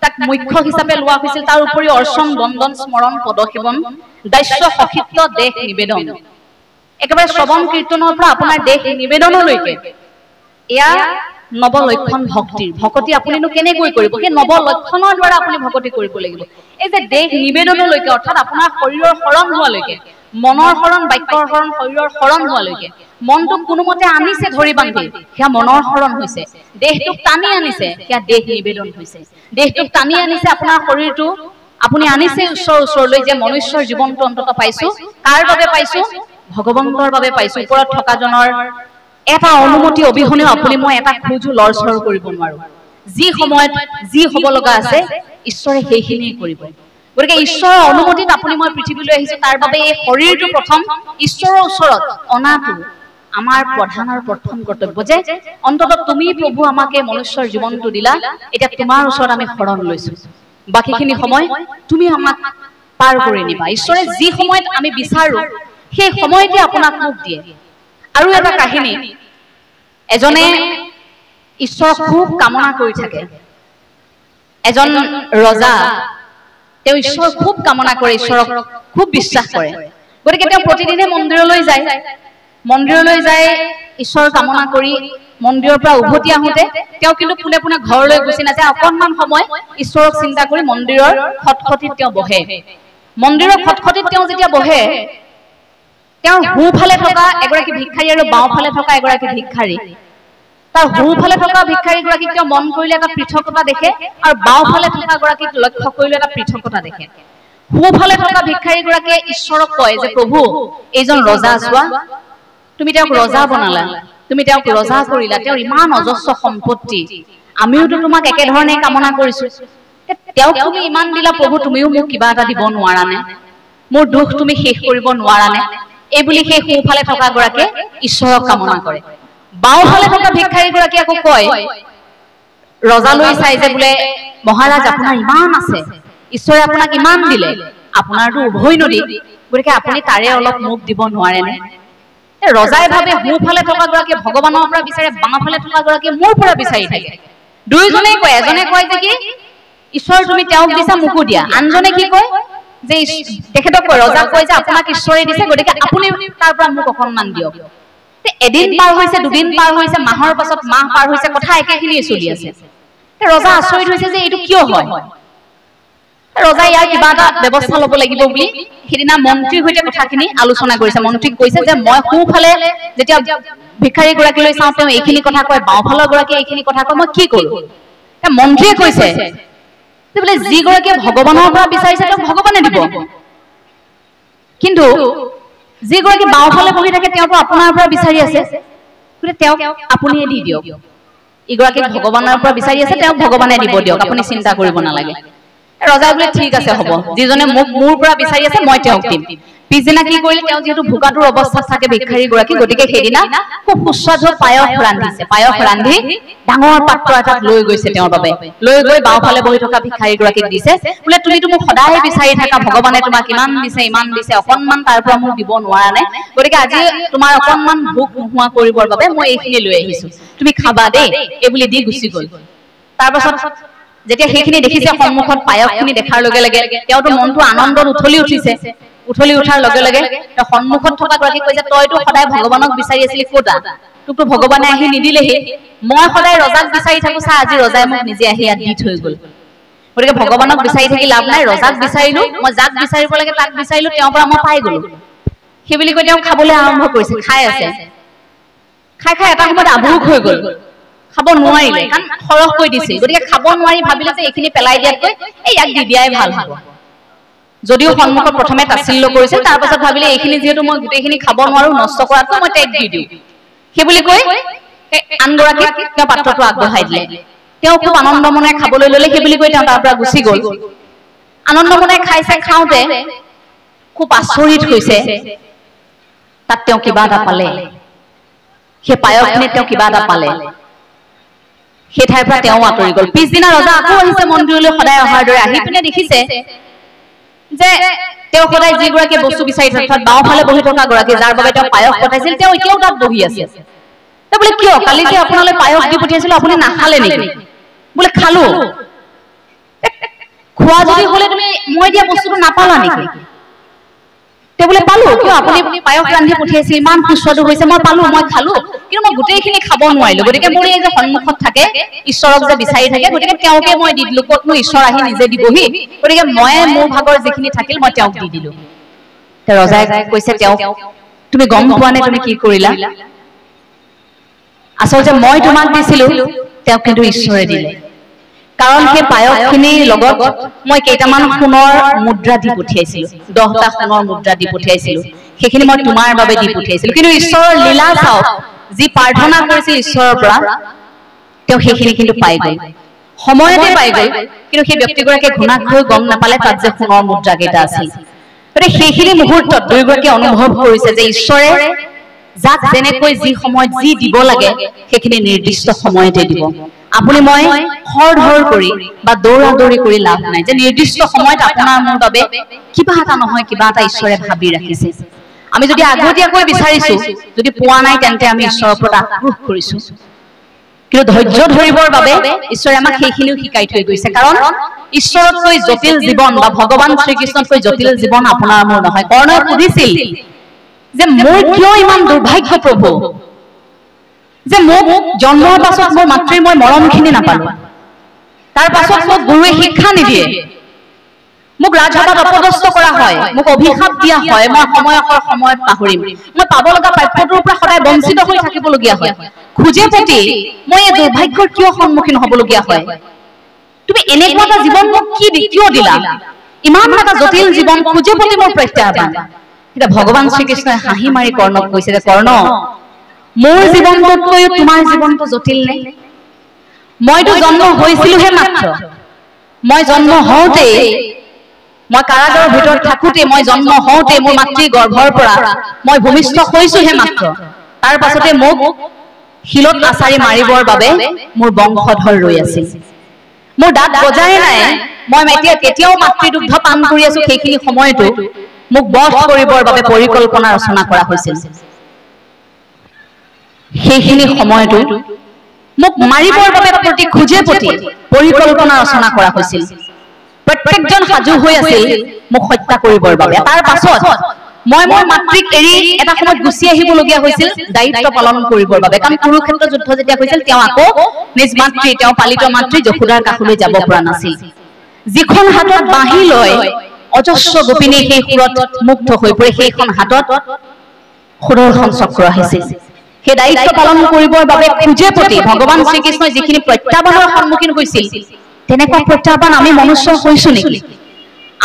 তাক মুখ্য হিচাপে লোৱা হৈছিল, তাৰ উপৰি অৰ্চন, বন্দন, স্মৰণ, পদসেৱন, দাস্য, সখিত্ব, দেশ নিবেদন। একেবাৰে শ্ৰৱণ কীৰ্তনৰ পৰা আপোনাৰ দেশ নিবেদনলৈকে এয়া নৱলক্ষণ ভক্তিৰ। ভক্তি আপুনিনো কেনেকৈ কৰিব? সেই নৱলক্ষণৰ দ্বাৰা আপুনি ভক্তি কৰিব লাগিব। এই যে দেশ নিবেদনলৈকে, অৰ্থাৎ আপোনাৰ শৰীৰৰ শৰণ হোৱালৈকে, মনৰ শৰণ, বাক্যৰ শৰণ, শৰীৰৰ শৰণ হোৱালৈকে, মনটোক কোনোমতে আনিছে ধৰি বান্ধি, সেয়া মনৰ শৰণ হৈছে। দেহটোক টানি আনিছে, সেয়া দেশ নিবেদন হৈছে। দেহটোক টানি আনিছে আপোনাৰ শৰীৰটো, আপুনি আনিছে ঈশ্বৰৰ ওচৰলৈ, যে মনুষ্যৰ জীৱনটো অন্তত পাইছো। কাৰ বাবে পাইছো? ভগৱন্তৰ বাবে পাইছো। ওপৰত থকাজনৰ এটা অনুমতি অবিহনেও আপুনি মই এটা খোজো লৰচৰ কৰিব নোৱাৰো। যি সময়ত যি হব লগা আছে ঈশ্বৰে সেইখিনিয়ে কৰিব। গতিকে ঈশ্বৰৰ অনুমতিত আপুনি মই পৃথিৱীলৈ আহিছো, তাৰ বাবে এই শৰীৰটো প্ৰথম ঈশ্বৰৰ ওচৰত অনাটো আমাৰ প্ৰধান আৰু প্ৰথম কৰ্তব্য। যে অন্তত তুমি প্ৰভু আমাকে মনুষ্যৰ জীৱনটো দিলা, এতিয়া তোমাৰ ওচৰত আমি শৰণ লৈছো, বাকীখিনি সময় তুমি আমাক পাৰ কৰি নিবা। ঈশ্বৰে যি সময়ত আমি বিচাৰো সেই সময়তে আপোনাক মোক দিয়ে। আৰু এটা কাহিনী, এজনে ঈশ্বৰক খুব কামনা কৰি থাকে। এজন ৰজা, তেওঁ ঈশ্বৰ খুব কামনা কৰে, ঈশ্বৰক খুব বিশ্বাস কৰে। গতিকে তেওঁ প্ৰতিদিনে মন্দিৰলৈ যায়। মন্দিৰলৈ যায় ঈশ্বৰ কামনা কৰি মন্দিৰৰ পৰা উভতি আহোঁতে তেওঁ কিন্তু পোনে পোনে ঘৰলৈ গুচি নাযায়। অকণমান সময় ঈশ্বৰক চিন্তা কৰি মন্দিৰৰ খটখটিত তেওঁ বহে। মন্দিৰৰ খটখটিত তেওঁ যেতিয়া বহে, তেওঁৰ সোঁফালে থকা এগৰাকী ভিক্ষাৰী আৰু বাওঁফালে থকা এগৰাকী ভিক্ষাৰী, তাৰ সোঁফালে থকা ভিক্ষাৰীগৰাকীক তেওঁ মন কৰিলে এটা পৃথকতা দেখে, আৰু বাওঁফালে থকা গৰাকীক লক্ষ্য কৰিলে এটা পৃথকতা দেখে। সোঁফালে থকা ভিক্ষাৰীগৰাকীয়ে ঈশ্বৰক কয় যে প্ৰভু, এইজন ৰজা চোৱা, তুমি তেওঁক ৰজা বনালা, তুমি তেওঁক ৰজা কৰিলা, তেওঁৰ ইমান অজস্ৰ সম্পত্তি, আমিওতো তোমাক একেধৰণে কামনা কৰিছো, তেওঁক তুমি ইমান দিলা প্ৰভু, তুমিও মোক কিবা এটা দিব নোৱাৰানে? মোৰ দুখ তুমি শেষ কৰিব নোৱাৰানে? এইবুলি সেই সোঁফালে থকা গৰাকীয়ে ঈশ্বৰক কামনা কৰে। বাওঁফালে থকা ভিক্ষাৰীগৰাকী আকৌ কয়, ৰজালৈ চাই যে বোলে মহাৰাজ আপোনাৰ ইমান আছে, ঈশ্বৰে আপোনাক ইমান দিলে, আপোনাৰতো উভৈ নদী, গতিকে আপুনি তাৰে অলপ মোক দিব নোৱাৰেনে? ৰজাই ভাবে সোঁফালে থকা গৰাকীয়ে ভগৱানৰ পৰা বিচাৰে, বাওঁফালে থকা গৰাকীয়ে মোৰ পৰা বিচাৰি থাকে। দুয়োজনেই কয়, এজনে কয় যে কি ঈশ্বৰ তুমি তেওঁক দিছা, মোকো দিয়া। আনজনে কি কয় যে তেখেতক কয়, ৰজাক কয় যে আপোনাক ঈশ্বৰে দিছে, গতিকে আপুনি তাৰ পৰা মোক অকণমান দিয়ক। এদিন পাৰ হৈছে, দুদিন পাৰ হৈছে, মাহৰ পাছত মাহ পাৰ হৈছে, কথা একেখিনিয়ে চলি আছে। ৰজা আচৰিত হৈছে যে এইটো কিয় হয়। ৰজাই ইয়াৰ কিবা এটা ব্যৱস্থা ল'ব লাগিব বুলি সিদিনা মন্ত্ৰীৰ সৈতে কথাখিনি আলোচনা কৰিছে। মন্ত্ৰীক কৈছে যে মই সোঁফালে যেতিয়া ভিক্ষাৰী গৰাকীলৈ চাওঁ তেওঁ এইখিনি কথা কয়, বাওঁফালৰ গৰাকীয়ে এইখিনি কথা কয়, মই কি কৰো? মন্ত্ৰীয়ে কৈছে যে বোলে যিগৰাকীয়ে ভগৱানৰ পৰা বিচাৰিছে তেওঁক ভগৱানে দিব, কিন্তু যিগৰাকী বাওঁফালে বহি থাকে তেওঁতো আপোনাৰ পৰা বিচাৰি আছে, গতিকে তেওঁক আপুনিয়ে দি দিয়ক। ইগৰাকীক ভগৱানৰ পৰা বিচাৰি আছে, তেওঁক ভগৱানে দিব দিয়ক, আপুনি চিন্তা কৰিব নালাগে। ৰজাই বোলে ঠিক আছে হ'ব, যিজনে মোক মোৰ পৰা বিচাৰি আছে মই তেওঁক দিম। পিছদিনা কি কৰিলে, তেওঁ যিহেতু ভোকাটোৰ অৱস্থাত থাকে ভিক্ষাৰী গৰাকী, গতিকে সেইদিনা খুব সুস্বাদু পায়স ৰান্ধিছে। পায়স ৰান্ধি ডাঙৰ পাত্ৰ এটাত লৈ গৈছে তেওঁৰ বাবে, লৈ গৈ বাওঁফালে বহি থকা ভিক্ষাৰী গৰাকীক দিছে। বোলে তুমিতো মোক সদায় বিচাৰি থাকা, ভগৱানে তোমাক ইমান দিছে ইমান দিছে, অকণমান তাৰ পৰা মোক দিব নোৱাৰা নে? গতিকে আজি তোমাৰ অকণমান ভোক নোহোৱা কৰিবৰ বাবে মই এইখিনি লৈ আহিছো, তুমি খাবা দেই, এইবুলি দি গুচি গ'ল। তাৰ পাছত যেতিয়া সেইখিনি দেখিছে, সন্মুখত পায়সখিনি দেখাৰ লগে লগে তেওঁতো মনটো আনন্দত উঠলি উঠিছে। উঠলি উঠাৰ লগে লগে সন্মুখত থকা গৰাকীক কৈছে, তইতো সদায় ভগৱানক বিচাৰি আছিলি, ক'তা? তোকতো ভগৱানে আহি নিদিলেহি, মই সদায় ৰজাক বিচাৰি থাকো, চা আজি ৰজাই মোক নিজে আহি ইয়াত দি থৈ গ'ল। গতিকে ভগৱানক বিচাৰি থাকি লাভ নাই, ৰজাক বিচাৰিলো, মই যাক বিচাৰিব লাগে তাক বিচাৰিলো, তেওঁৰ পৰা মই পাই গলো। সেই বুলি কৈ তেওঁ খাবলৈ আৰম্ভ কৰিছে, খাই আছে। খাই খাই এটা সময়ত আবুক হৈ গ'ল, খাব নোৱাৰিলে, কাৰণ সৰহকৈ দিছিল। গতিকে খাব নোৱাৰি ভাবিলে যে এইখিনি পেলাই দিয়াতকৈ এই ইয়াক দি দিয়াই ভাল হ'ব। যদিও সন্মুখত প্ৰথমে তাচিল্য কৰিছিল, তাৰ পাছত ভাবিলে এইখিনি যিহেতু মই গোটেইখিনি খাব নোৱাৰো, নষ্ট কৰাতকৈ মই তাইক দি দিওঁ। সেই বুলি কৈ আনগৰাকীক তেওঁ পাত্ৰটো আগবঢ়াই দিলে। তেওঁ খুব আনন্দ মনে খাবলৈ ললে, সেই বুলি কৈ তেওঁ তাৰ পৰা গুচি গ'ল। আনন্দ মনে খাইছে, খাওঁতে খুব আচৰিত হৈছে, তাত তেওঁ কিবা এটা পালে। সেই পায়সখিনিত তেওঁ কিবা এটা পালে। সেই ঠাইৰ পৰা তেওঁ আঁতৰি গ'ল। পিছদিনা ৰজা আকৌ আহিছে মন্দিৰলৈ সদায় অহাৰ দৰে। আহি পিনে দেখিছে যে তেওঁ সদায় যিগৰাকী বস্তু বিচাৰি থাকে, বাওঁফালে বহি থকা গৰাকী, যাৰ বাবে তেওঁ পায়স পঠাইছিল, তেওঁ এতিয়াও তাত বহি আছে। তেওঁ বোলে কিয়, কালি যে আপোনালৈ পায়স দি পঠিয়াইছিলো আপুনি নাখালে নেকি? বোলে খালো। খোৱা যদি হলে তুমি মই দিয়া বস্তুটো নাপালা নেকি? তেওঁ বোলে পালো। কিয়, আপুনি পায়স ৰান্ধি পঠিয়াইছিল, ইমান সুস্বাদু হৈছে, মই পালো, মই খালো, কিন্তু মই গোটেইখিনি খাব নোৱাৰিলো। গতিকে মোৰ এই যে সন্মুখত থাকে, ঈশ্বৰক যে বিচাৰি থাকে, গতিকে তেওঁকে মই দি দিলো। ক'তনো ঈশ্বৰ আহি নিজে দিবহি, গতিকে মই মোৰ ভাগৰ যিখিনি থাকিল মই তেওঁক দি দিলো। ৰজাই কৈছে তেওঁক, তুমি গম পোৱা নে তুমি কি কৰিলা? আচলতে মই তোমাক দিছিলো, তেওঁক কিন্তু ঈশ্বৰে দিলে। কাৰণ সেই পায়সখিনিৰ লগত মই কেইটামান সোণৰ মুদ্ৰা দি পঠিয়াইছিলো, 10টা সোণৰ মুদ্ৰা দি পঠিয়াইছিলো। সেইখিনি মই তোমাৰ বাবে দি পঠিয়াইছিলো। কিন্তু ঈশ্বৰৰ লীলা চাওক, যি প্ৰাৰ্থনা কৰিছিল ঈশ্বৰৰ পৰা, তেওঁ সেইখিনি কিন্তু পাই গ'ল, সময়তে পাই গ'ল। কিন্তু সেই ব্যক্তিগৰাকীয়ে ঘুণাক্ষৰেও গম নাপালে তাত যে সোণৰ মুদ্ৰা কেইটা আছিল। গতিকে সেইখিনি মুহূৰ্তত দুয়োগৰাকীয়ে অনুভৱ কৰিছে যে ঈশ্বৰে যাক যেনেকৈ যি সময়ত যি দিব লাগে সেইখিনি নিৰ্দিষ্ট সময়তে দিব। আপুনি মই খৰ ধৰ কৰি বা দৌৰা দৌৰি কৰি লাভ নাই, যে নিৰ্দিষ্ট সময়ত আপোনাৰ মোৰ বাবে কিবা এটা নহয় কিবা এটা ঈশ্বৰে ভাবি ৰাখিছে। আমি যদি আগতীয়াকৈ বিচাৰিছো, যদি পোৱা নাই, তেন্তে আমি ঈশ্বৰৰ ওপৰত আক্ৰোশ কৰিছো। কিন্তু ধৈৰ্য ধৰিবৰ বাবে ঈশ্বৰে আমাক সেইখিনিও শিকাই থৈ গৈছে। কাৰণ ঈশ্বৰতকৈ জটিল জীৱন বা ভগৱান শ্ৰীকৃষ্ণতকৈ জটিল জীৱন আপোনাৰ মোৰ নহয়। কৰ্ণই সুধিছিল যে মোৰ কিয় ইমান দুৰ্ভাগ্য প্ৰভু, যে মোক জন্মৰ পাছত মোৰ মাতৃৰ মই মৰমখিনি নাপালো, তাৰ পাছত মোক গুৰুৱে শিক্ষা নিদিয়ে, মোক ৰাজসভাত অপদস্থ কৰা হয়, মোক অভিশাপ দিয়া হয়, মই সময়ত পাহৰিম, মই পাব লগা প্ৰাপ্যটোৰ পৰা সদায় বঞ্চিত হৈ থাকিবলগীয়া হয়, খোজে প্ৰতি মই এই দুৰ্ভাগ্যৰ কিয় সন্মুখীন হ'বলগীয়া হয়? তুমি এনেকুৱা এটা জীৱন মোক কিয় দিলা? ইমান এটা জটিল জীৱন, খোজে প্ৰতি মোৰ প্ৰত্যাহ্বান। এতিয়া ভগৱান শ্ৰীকৃষ্ণই হাঁহি মাৰি কৰ্ণক কৈছে যে কৰ্ণ, মোৰ জীৱনটোতকৈও তোমাৰ জীৱনটো জটিল নে? মইতো জন্ম হৈছিলোহে মাত্ৰ। মই জন্ম হওঁতেই, মই কাৰাগাৰৰ ভিতৰত থাকোঁতে, মই জন্ম হওঁতে মোৰ মাতৃৰ গৰ্ভৰ পৰা মই ভূমিষ্ঠ হৈছোহে মাত্ৰ। তাৰ পাছতে মোক শিলত আচাৰি মাৰিবৰ বাবে মোৰ বংশধৰ ৰৈ আছিল। মোৰ দাঁত বজাই নাই, মই এতিয়া কেতিয়াও মাতৃদুগ্ধ পান কৰি আছো। সেইখিনি সময়তো মোক বধ কৰিবৰ বাবে পৰিকল্পনা ৰচনা কৰা হৈছিল। সেইখিনি সময়তো মোক মাৰিবৰ বাবে প্ৰতি খোজে প্ৰতি পৰিকল্পনা ৰচনা কৰা হৈছিল। প্ৰত্যেকজন সাজু হৈ আছিল মোক হত্যা কৰিবৰ বাবে। তাৰ পাছত মই মোৰ মাতৃক এৰি এটা সময়ত গুচি আহিবলগীয়া হৈছিল দায়িত্ব পালন কৰিবৰ বাবে। কাৰণ কুৰুক্ষেত্ৰ যুদ্ধ যেতিয়া হৈছিল, তেওঁ আকৌ নিজ মাতৃ, তেওঁ পালিত মাতৃ যশোদাৰ কাষলৈ যাব পৰা নাছিল। যিখন হাতত বাঁহী লৈ অজস্ৰ গোপিনী সেই সুৰত মুগ্ধ হৈ পৰে, সেইখন হাতত সুদৰ্শন চক্ৰ আহিছিল। সেই দায়িত্ব পালন কৰিবৰ বাবে খোজে প্ৰতি ভগৱান শ্ৰীকৃষ্ণই যিখিনি প্ৰত্যাহ্বানৰ সন্মুখীন হৈছিল, তেনেকুৱা প্ৰত্যাহ্বান আমি মনুষ্য হৈছো নেকি?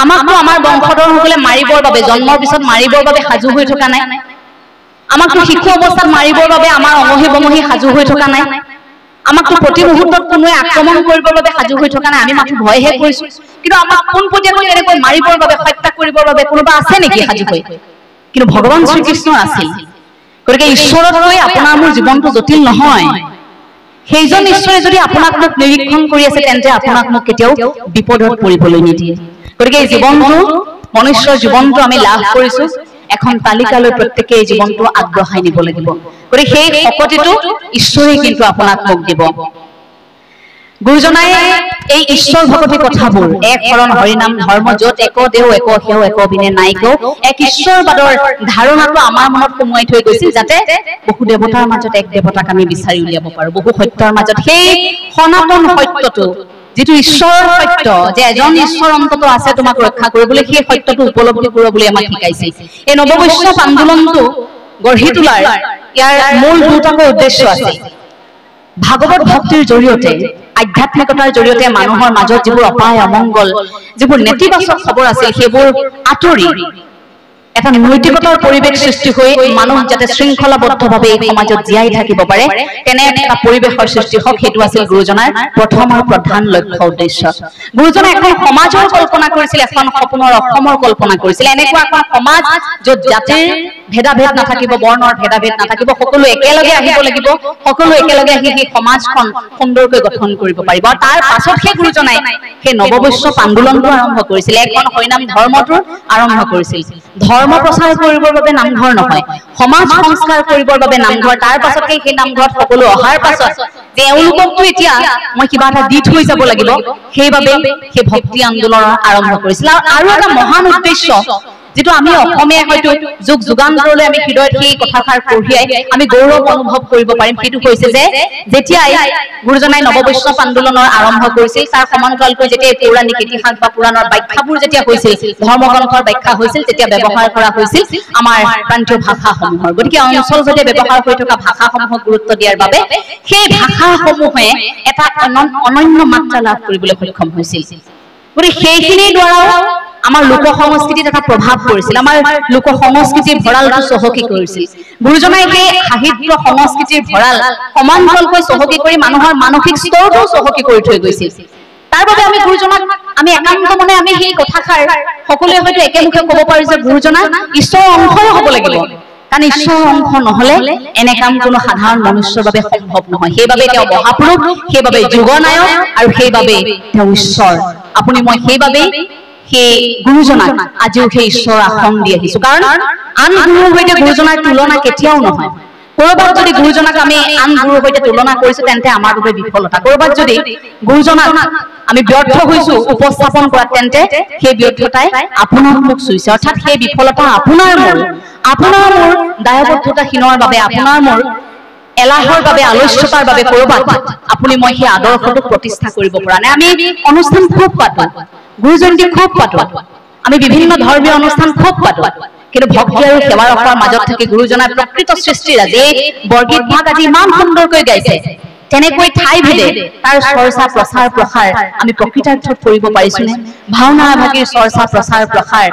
আমাকতো আমাৰ বংশধৰসকলে মাৰিবৰ বাবে, জন্মৰ পিছত মাৰিবৰ বাবে সাজু হৈ থকা নাই? আমাকতো শিশু অৱস্থাত মাৰিবৰ বাবে আমাৰ অমহি বমহি সাজু হৈ থকা নাই? আমাকতো প্ৰতি মুহূৰ্তত কোনোৱে আক্ৰমণ কৰিবৰ বাবে সাজু হৈ থকা নাই? আমি মাথো ভয়হে কৰিছো। কিন্তু আমাক পোনপটীয়াকৈ এনেকৈ মাৰিবৰ বাবে, হত্যা কৰিবৰ বাবে কোনোবা আছে নেকি সাজু হৈ? কিন্তু ভগৱান শ্ৰীকৃষ্ণ আছিল। গতিকে ঈশ্বৰতকৈ আপোনাৰ মোৰ জীৱনটো জটিল নহয়। সেইজন ঈশ্বৰে যদি আপোনাক মোক নিৰীক্ষণ কৰি আছে, তেন্তে আপোনাক মোক কেতিয়াও বিপদত পৰিবলৈ নিদিয়ে। গতিকে এই জীৱনটো, মনুষ্যৰ জীৱনটো আমি লাভ কৰিছো, এখন তালিকালৈ প্ৰত্যেকে এই জীৱনটো আগবঢ়াই নিব লাগিব। গতিকে সেই শক্তিটো ঈশ্বৰে কিন্তু আপোনাক মোক দিব। গুৰুজনাই এই ঈশ্বৰ ভগৱতী কথাবোৰ, এক শৰণ হৰিনাম ধৰ্ম, য'ত এক দেও এক সেও এক বিনে নাইকেও, এক ঈশ্বৰবাদৰ ধাৰণাটো আমাৰ মনত সোমোৱাই থৈ গৈছিল, যাতে বহু দেৱতাৰ মাজত এক দেৱতাক আমি বিচাৰি উলিয়াব পাৰো, বহু সত্যৰ মাজত সেই সনাতন সত্যটো, যিটো ঈশ্বৰৰ সত্য, যে এজন ঈশ্বৰ অন্তত আছে তোমাক ৰক্ষা কৰিবলৈ, সেই সত্যটো উপলব্ধি কৰিব বুলি আমাক শিকাইছে। এই নৱবৈষ্ণৱ আন্দোলনটো গঢ়ি তোলাৰ ইয়াৰ মূল দুটাকৈ উদ্দেশ্য আছে ভাগৱত ভক্তিৰ জৰিয়তে আধ্যাত্মিকতাৰ জৰিয়তে মানুহৰ মাজত যিবোৰ অপায় অমংগল যিবোৰ নেতিবাচক খবৰ আছিল সেইবোৰ আঁতৰি এটা নৈতিকতাৰ পৰিৱেশ সৃষ্টি হৈ মানুহ যাতে শৃংখলাবদ্ধভাৱে এই সমাজত জীয়াই থাকিব পাৰে তেনে এটা পৰিৱেশৰ সৃষ্টি হওক সেইটো আছিল গুৰুজনাৰ প্ৰথম আৰু প্ৰধান লক্ষ্য উদ্দেশ্য গুৰুজনাই এখন সমাজৰ কল্পনা কৰিছিল এখন সপোনৰ অসমৰ কল্পনা কৰিছিল এনেকুৱা এখন সমাজ য'ত জাতিৰ ভেদাভেদ নাথাকিব বৰ্ণৰ ভেদাভেদ নাথাকিব সকলো একেলগে আহিব লাগিব সকলো একেলগে আহি সেই সমাজখন সুন্দৰকৈ গঠন কৰিব পাৰিব আৰু তাৰ পাছত সেই গুৰুজনাই সেই নৱবৈষ্ণৱ আন্দোলনটো আৰম্ভ কৰিছিল এখন হৰিনাম ধৰ্মটো আৰম্ভ কৰিছিল ধৰ্ম প্ৰচাৰ কৰিবৰ বাবে নামঘৰ নহয় সমাজ সংস্কাৰ কৰিবৰ বাবে নামঘৰ তাৰ পাছত সেই নামঘৰত সকলো অহাৰ পাছত তেওঁলোককতো এতিয়া মই কিবা এটা দি থৈ যাব লাগিব সেইবাবে সেই ভক্তি আন্দোলন আৰম্ভ কৰিছিল আৰু এটা মহান উদ্দেশ্য যেটো আমি অসমীয়া হয়তো যুগ যুগান্তৰলৈ আমি হৃদয়ত সেই কথাষাৰ কঢ়িয়াই আমি গৌৰৱ অনুভৱ কৰিব পাৰিম সেইটো হৈছে যে যেতিয়া গুৰুজনাই নৱবৈষ্ণৱ আন্দোলনৰ আৰম্ভ কৰিছিল তাৰ সমান্তৰালকৈ যেতিয়া পৌৰাণিক ইতিহাস বা পুৰাণৰ ব্যাখ্যাবোৰ যেতিয়া হৈছিল ধৰ্মগ্ৰন্থৰ ব্যাখ্যা হৈছিল তেতিয়া ব্যৱহাৰ কৰা হৈছিল আমাৰ প্ৰান্তীয় ভাষাসমূহৰ গতিকে অঞ্চলভেদে ব্যৱহাৰ হৈ থকা ভাষাসমূহক গুৰুত্ব দিয়াৰ বাবে সেই ভাষাসমূহে এটা অনন্য মাত্ৰা লাভ কৰিবলৈ সক্ষম হৈছিল গতিকে সেইখিনিৰ দ্বাৰা আমাৰ লোক সংস্কৃতিত এটা প্ৰভাৱ পৰিছিল আমাৰ লোক সংস্কৃতিৰ ভঁৰালটো চহকী কৰিছিল গুৰুজনাই সেই সাহিত্য সংস্কৃতিৰ ভঁৰাল সমান্তৰালকৈ চহকী কৰি মানুহৰ মানসিক স্তৰটো চহকী কৰি থৈ গৈছিল তাৰ বাবে আমি গুৰুজনাক আমি একান্ত মনে আমি সেই কথাষাৰ সকলোৱে হয়তো একেমুখে ক'ব পাৰি যে গুৰুজনা ঈশ্বৰৰ অংশই হ'ব লাগিব কাৰণ ঈশ্বৰৰ অংশ নহলে এনে কাম কোনো সাধাৰণ মনুষ্যৰ বাবে সম্ভৱ নহয় সেইবাবে তেওঁ মহাপুৰুষ সেইবাবে যুগনায়ক আৰু সেইবাবে তেওঁ ঈশ্বৰ আপুনি মই সেইবাবে সেই গুৰুজনাক আজিও সেই ঈশ্বৰ আসন দি আহিছো কাৰণ আন গুৰুৰ সৈতে গুৰুজনাৰ তুলনা কেতিয়াও নহয় কৰবাত যদি গুৰুজনাক আমি আন গুৰুৰ সৈতে তুলনা কৰিছো তেন্তে আমাৰ বাবে বিফলতা কৰবাত যদি গুৰুজনাক আমি ব্যৰ্থ হৈছো উপস্থাপন কৰাত তেন্তে সেই ব্যৰ্থতাই আপোনাক মোক চুইছে অৰ্থাৎ সেই বিফলতা আপোনাৰ মোৰ দায়বদ্ধতাহীনৰ বাবে আপোনাৰ মোৰ এলাহৰ বাবে আলস্যতাৰ বাবে কৰবাত আপুনি মই সেই আদৰ্শটোক প্ৰতিষ্ঠা কৰিব পৰা নাই আমি অনুষ্ঠান খুব পাতো গুৰু জয়ন্তী খুব পাতো আমি বিভিন্ন ধৰ্মীয় অনুষ্ঠান খুব পাতো কিন্তু ভক্তি আৰু সেৱাৰ ৰখাৰ মাজত থাকি গুৰুজনাৰ প্ৰকৃত সৃষ্টিৰাজি বৰগীত ভাগ আজি ইমান সুন্দৰকৈ গাইছে তেনেকৈ ঠাই ভেদে তাৰ চৰ্চা প্ৰচাৰ প্ৰসাৰ আমি প্ৰকৃতাৰ্থত কৰিব পাৰিছোনে ভাওনা ভাগীৰ চৰ্চা প্ৰচাৰ প্ৰসাৰ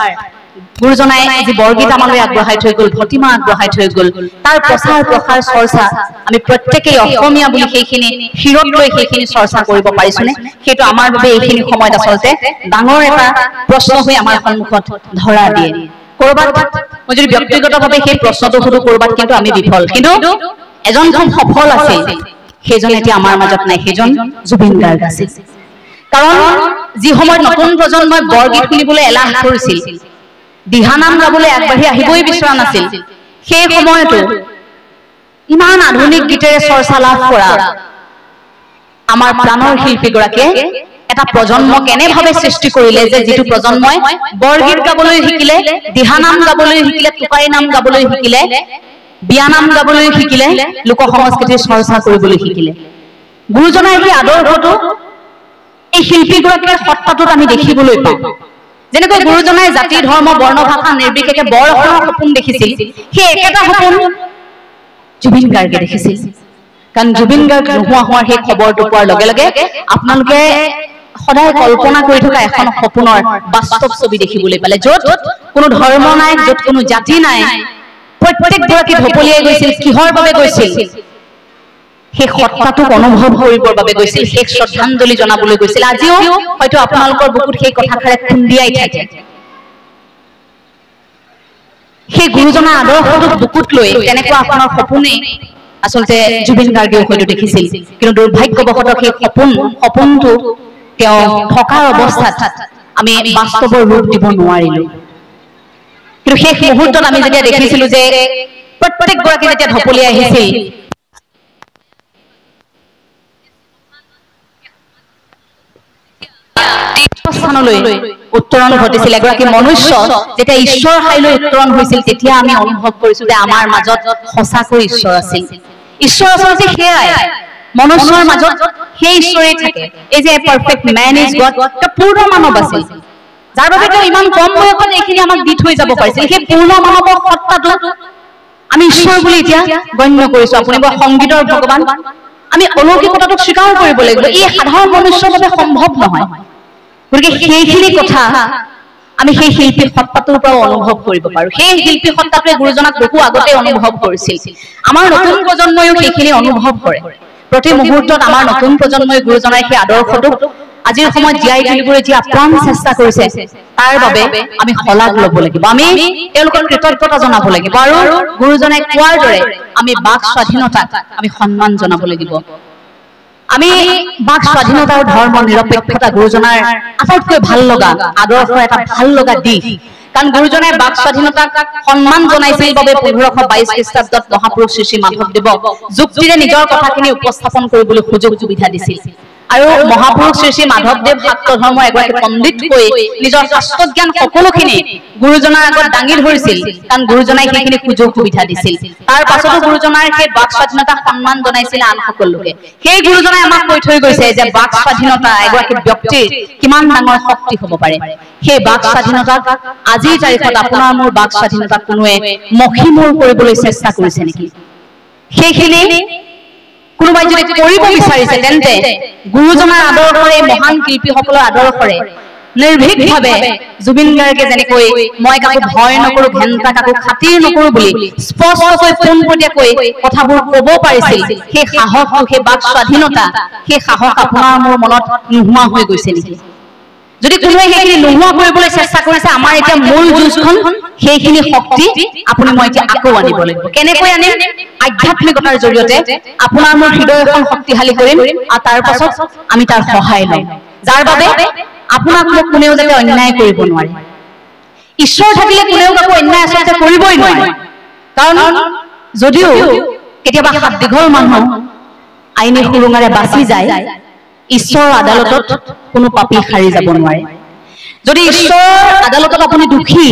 গুৰুজনাই আজি বৰগীত আমালৈ আগবঢ়াই থৈ গ'ল ভতিমা আগবঢ়াই থৈ গ'ল তাৰ প্ৰচাৰ প্ৰসাৰ চৰ্চা আমি প্ৰত্যেকেই অসমীয়া বুলি সেইখিনি শিৰত লৈ সেইখিনি চৰ্চা কৰিব পাৰিছোনে সেইটো আমাৰ বাবে এইখিনি সময়ত আচলতে ডাঙৰ এটা প্ৰশ্ন হৈ আমাৰ সন্মুখত ধৰা দিয়ে কৰবাত মই যদি ব্যক্তিগতভাৱে সেই প্ৰশ্নটো সুধো কৰবাত কিন্তু আমি বিফল কিন্তু এজন সফল আছিল সেইজন এতিয়া আমাৰ মাজত নাই সেইজন জুবিন গাৰ্গ আছিল কাৰণ যি সময়ত নতুন প্ৰজন্মই বৰগীত শুনিবলৈ এলাহ কৰিছিল দিহানাম গাবলৈ আগবাঢ়ি আহিবই বিচৰা নাছিল সেই সময়তো ইমান আধুনিক গীতেৰে চৰ্চা লাভ কৰা আমাৰ প্ৰাণৰ শিল্পীগৰাকীয়ে এটা প্ৰজন্ম কেনেভাৱে সৃষ্টি কৰিলে যে যিটো প্ৰজন্মই বৰগীত গাবলৈ শিকিলে দিহানাম গাবলৈ শিকিলে টোকাৰী নাম গাবলৈ শিকিলে বিয়ানাম গাবলৈ শিকিলে লোক সংস্কৃতিৰ চৰ্চা কৰিবলৈ শিকিলে গুৰুজনাৰ এই আদৰ্শটো এই শিল্পীগৰাকীৰ সত্তাটোত আমি দেখিবলৈ পাওঁ যেনেকৈ গুৰুজনাই জাতি ধৰ্ম বৰ্ণ ভাষা নিৰ্বিশেষে বৰ অসমৰ সপোন দেখিছিল সেই একেটা সপোন জুবিন গাৰ্গে দেখিছিল কাৰণ জুবিন গাৰ্গ নোহোৱা হোৱাৰ সেই খবৰটো পোৱাৰ লগে লগে আপোনালোকে সদায় কল্পনা কৰি থকা এখন সপোনৰ বাস্তৱ ছবি দেখিবলৈ পালে য'ত কোনো ধৰ্ম নাই য'ত কোনো জাতি নাই প্ৰত্যেকগৰাকী ঢপলিয়াই গৈছিল কিহৰ বাবে গৈছিল সেই সত্তাটোক অনুভৱ কৰিবৰ বাবে গৈছিল শেষ শ্ৰদ্ধাঞ্জলি জনাবলৈ গৈছিল আজিও হয়তো আপোনালোকৰ বুকুত সেই কথাষাৰে খুন্দিয়াই থাকে সেই গুৰুজনাৰ আদৰ্শটোক বুকুত লৈ তেনেকুৱা আপোনাৰ সপোনে আচলতে জুবিন গাৰ্গেও হয়তো দেখিছিল কিন্তু দুৰ্ভাগ্যবশতঃ সেই সপোনটো তেওঁ থকাৰ অৱস্থাত আমি বাস্তৱৰ ৰূপ দিব নোৱাৰিলো কিন্তু শেষ মুহূৰ্তত আমি যেতিয়া দেখিছিলো যে প্ৰত্যেকগৰাকী যেতিয়া ঢপলি আহিছিল স্থানলৈ উত্তৰণ ঘটিছিল এগৰাকী মনুষ্য যেতিয়া ঈশ্বৰ ঠাইলৈ উত্তৰণ হৈছিল তেতিয়া আমি অনুভৱ কৰিছো যে আমাৰ মাজত সঁচাকৈ ঈশ্বৰ আছিল ঈশ্বৰ আচলতে সেয়াই মনুষ্যৰ মাজত সেই ঈশ্বৰেই থাকে এই যে পাৰফেক্ট ম্যান ইজ গড পূৰ্ণ মানৱ আছিল যাৰ বাবে তেওঁ ইমান কম বয়সত এইখিনি আমাক দি থৈ যাব পাৰিছিল সেই পূৰ্ণ মানৱৰ সত্তাটো আমি ঈশ্বৰ বুলি এতিয়া গণ্য কৰিছো আপুনি সংগীতৰ ভগৱান আমি অলৌকিকতাটোক স্বীকাৰ কৰিব লাগিব এই সাধাৰণ মনুষ্যৰ বাবে সম্ভৱ নহয় গতিকে সেইখিনি কথা আমি সেই শিল্পী সত্তাটোৰ পৰা অনুভৱ কৰিব পাৰো সেই শিল্পী সত্তাটোৱে গুৰুজনাক বহু আগতে অনুভৱ কৰিছিল আমাৰ নতুন প্ৰজন্ময়ো সেইখিনি অনুভৱ কৰে প্ৰতি মুহূৰ্তত আমাৰ নতুন প্ৰজন্মই গুৰুজনাৰ সেই আদৰ্শটোক আজিৰ সময়ত জীয়াই তুলিবলৈ যি আপ্ৰাণ চেষ্টা কৰিছে তাৰ বাবে আমি শলাগ ল'ব লাগিব আমি তেওঁলোকৰ কৃতজ্ঞতা জনাব লাগিব আৰু গুৰুজনাই কোৱাৰ দৰে আমি বাক স্বাধীনতাক আমি সন্মান জনাব লাগিব আমি বাক স্বাধীনতা আৰু ধৰ্ম নিৰপেক্ষতা গুৰুজনাৰ আটাইতকৈ ভাল লগা আদৰ্শৰ এটা ভাল লগা দিশ কাৰণ গুৰুজনাই বাক স্বাধীনতাক সন্মান জনাইছিল বাবে 1522 খ্ৰীষ্টাব্দত মহাপুৰুষ শ্ৰী শ্ৰী মাধৱদেৱক যুক্তিৰে নিজৰ কথাখিনি উপস্থাপন কৰিবলৈ সুযোগ সুবিধা দিছিল আৰু মহাপুৰুষ শ্ৰী শ্ৰী মাধৱদেৱ শাক্ত ধৰ্মৰ এগৰাকী পণ্ডিত হৈ নিজৰ শাস্ত্ৰ জ্ঞান সকলোখিনি গুৰুজনাৰ আগত দাঙি ধৰিছিল কাৰণ গুৰুজনাই সেইখিনি সুযোগ সুবিধা দিছিল তাৰ পাছতো গুৰুজনাৰ সেই বাক স্বাধীনতা সন্মান জনাইছিল আন সকলো লোকে সেই গুৰুজনাই আমাক কৈ থৈ গৈছে যে বাক স্বাধীনতা এগৰাকী ব্যক্তিৰ কিমান ডাঙৰ শক্তি হ'ব পাৰে সেই বাক স্বাধীনতাক আজিৰ তাৰিখত আপোনাৰ মোৰ বাক স্বাধীনতা কোনোৱে মখিমূৰ কৰিবলৈ চেষ্টা কৰিছে নেকি সেইখিনি কোনোবাই যদি কৰিব বিচাৰিছে তেন্তে গুৰুজনাৰ আদৰ্শৰে মহান শিল্পীসকলৰ আদৰ্শৰে নিৰ্ভীকভাৱে জুবিন গাৰ্গে যেনেকৈ মই কাকো ভয় নকৰো ঘেণ্টা কাকো খাতিৰ নকৰো বুলি স্পষ্টকৈ পোনপটীয়াকৈ কথাবোৰ ক'ব পাৰিছিল সেই সাহস সেই বাক স্বাধীনতা সেই সাহস আপোনাৰ মোৰ মনত নোহোৱা হৈ গৈছে নেকি যদি কোনোৱে সেইখিনি নোহোৱা কৰিবলৈ চেষ্টা কৰিছে আমাৰ এতিয়া মূল যুঁজখন সেইখিনি শক্তি আপুনি মই এতিয়া আকৌ আনিব লাগিব কেনেকৈ আনিম আধ্যাত্মিকতাৰ জৰিয়তে আপোনাৰ মোৰ হৃদয়খন শক্তিশালী কৰিম আৰু তাৰ পাছত আমি তাৰ সহায় ল'ম যাৰ বাবে আপোনাক মোক কোনেও যাতে অন্যায় কৰিব নোৱাৰে ঈশ্বৰ থাকিলে কোনেও কাকো অন্যায় আচলতে কৰিবই নোৱাৰে কাৰণ যদিও কেতিয়াবা হাত দীঘল মানুহ আইনী সুৰুঙাৰে বাচি যায় ঈশ্বৰৰ আদালতত কোনো পাপী সাৰি যাব নোৱাৰে যদি ঈশ্বৰৰ আদালতত আপুনি দুখী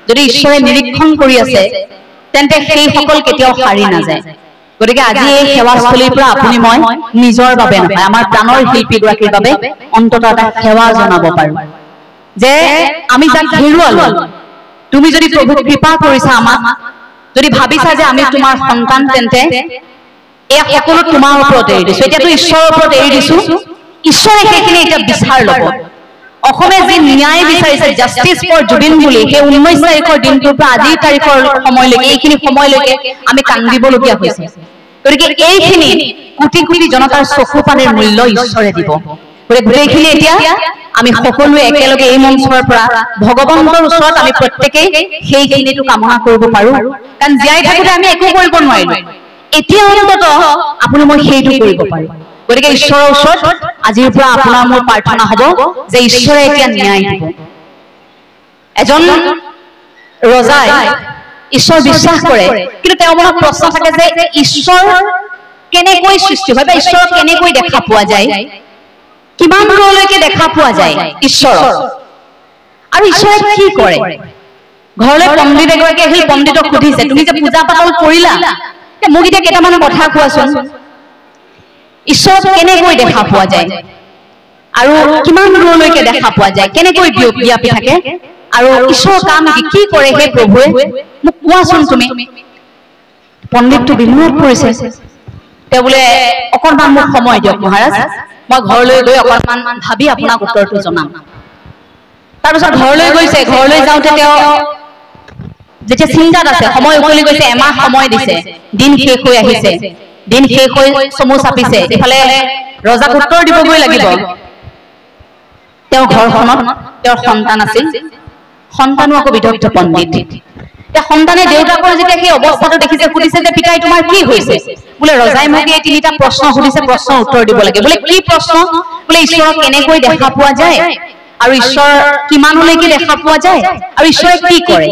যদি ঈশ্বৰে নিৰীক্ষণ কৰি আছে তেন্তে সেই সকল কেতিয়াও সাৰি নাযায় গতিকে আজি এই সেৱাস্থলীৰ পৰা আপুনি মই নিজৰ বাবে নহয় আমাৰ প্ৰাণৰ শিল্পীগৰাকীৰ বাবে অন্ততঃ এটা সেৱা জনাব পাৰো যে আমি যাক হেৰুৱালো তুমি যদি প্ৰভু কৃপা কৰিছা আমাক যদি ভাবিছা যে আমি তোমাৰ সন্তান তেন্তে এই সকলো তোমাৰ ওপৰত এৰি দিছো এতিয়াতো ঈশ্বৰৰ ওপৰত এৰি দিছো ঈশ্বৰে সেইখিনি এতিয়া বিচাৰ ল'ব অসমে যি ন্যায় বিচাৰিছে জাষ্টিস ফৰ জুবিন বুলি সেই 19 তাৰিখৰ দিনটোৰ পৰা আজিৰ তাৰিখৰ সময়লৈকে এইখিনি সময়লৈকে আমি কান্দিবলগীয়া হৈছে গতিকে এইখিনি কোটি কোটি জনতাৰ চকু পানীৰ মূল্য ঈশ্বৰে দিব গোটেইখিনি এতিয়া আমি সকলোৱে একেলগে এই মঞ্চৰ পৰা ভগৱন্তৰ ওচৰত আমি প্ৰত্যেকেই সেইখিনিটো কামনা কৰিব পাৰো কাৰণ জীয়াই থাকোঁতে আমি একো কৰিব নোৱাৰিলো এতিয়া অন্ততঃ আপুনি মই সেইটো কৰিব পাৰো গতিকে ঈশ্বৰৰ ওচৰত আজিৰ পৰা আপোনাৰ মোৰ প্ৰাৰ্থনা হ'ব যে ঈশ্বৰে এতিয়া ন্যায় দিব এজন ৰজাই ঈশ্বৰ বিশ্বাস কৰে কিন্তু তেওঁৰ মনত প্ৰশ্ন থাকে যে ঈশ্বৰ কেনেকৈ সৃষ্টি হয় বা ঈশ্বৰক কেনেকৈ দেখা পোৱা যায় কিমান দূৰলৈকে দেখা পোৱা যায় ঈশ্বৰক আৰু ঈশ্বৰে কি কৰে ঘৰলৈ পণ্ডিত এগৰাকী আহিল পণ্ডিতক সুধিছে তুমি যে পূজা পাতল কৰিলা মোক এতিয়া কেইটামান কথা কোৱাচোন ঈশ্বৰক কেনেকৈ দেখা পোৱা যায় আৰু কিমান দূৰলৈকে দেখা পোৱা যায় কেনেকৈ ব্যাপী থাকে আৰু ঈশ্বৰৰ কাম কি কৰে হে প্ৰভুৱে মোক কোৱাচোন তুমি পণ্ডিতটো বিমোহিত কৰিছে তেওঁ বোলে অকণমান মোক সময় দিয়ক মহাৰাজ মই ঘৰলৈ গৈ অকণমান ভাবি আপোনাক উত্তৰটো জনাম তাৰপিছত ঘৰলৈ গৈছে ঘৰলৈ যাওঁতে তেওঁ যেতিয়া চিন্তাত আছে সময় উকলি গৈছে এমাহ সময় দিছে দিন শেষ হৈ আহিছে দিন শেষ হৈ চমু চাপিছে ইফালে ৰজাক উত্তৰ দিবগৈ লাগিব তেওঁৰ ঘৰখনত তেওঁৰ সন্তান আছিল সন্তানো আকৌ বিদগ্ধ পণ্ডিত সন্তানে দেউতাকৰ যেতিয়া সেই অৱস্থাটো দেখিছে সুধিছে যে পিতাই তোমাৰ কি হৈছে বোলে ৰজাই মোক এই তিনিটা প্ৰশ্ন সুধিছে প্ৰশ্নৰ উত্তৰ দিব লাগে বোলে কি প্ৰশ্ন বোলে ঈশ্বৰক কেনেকৈ দেখা পোৱা যায় আৰু ঈশ্বৰ কিমানলৈকে দেখা পোৱা যায় আৰু ঈশ্বৰে কি কৰে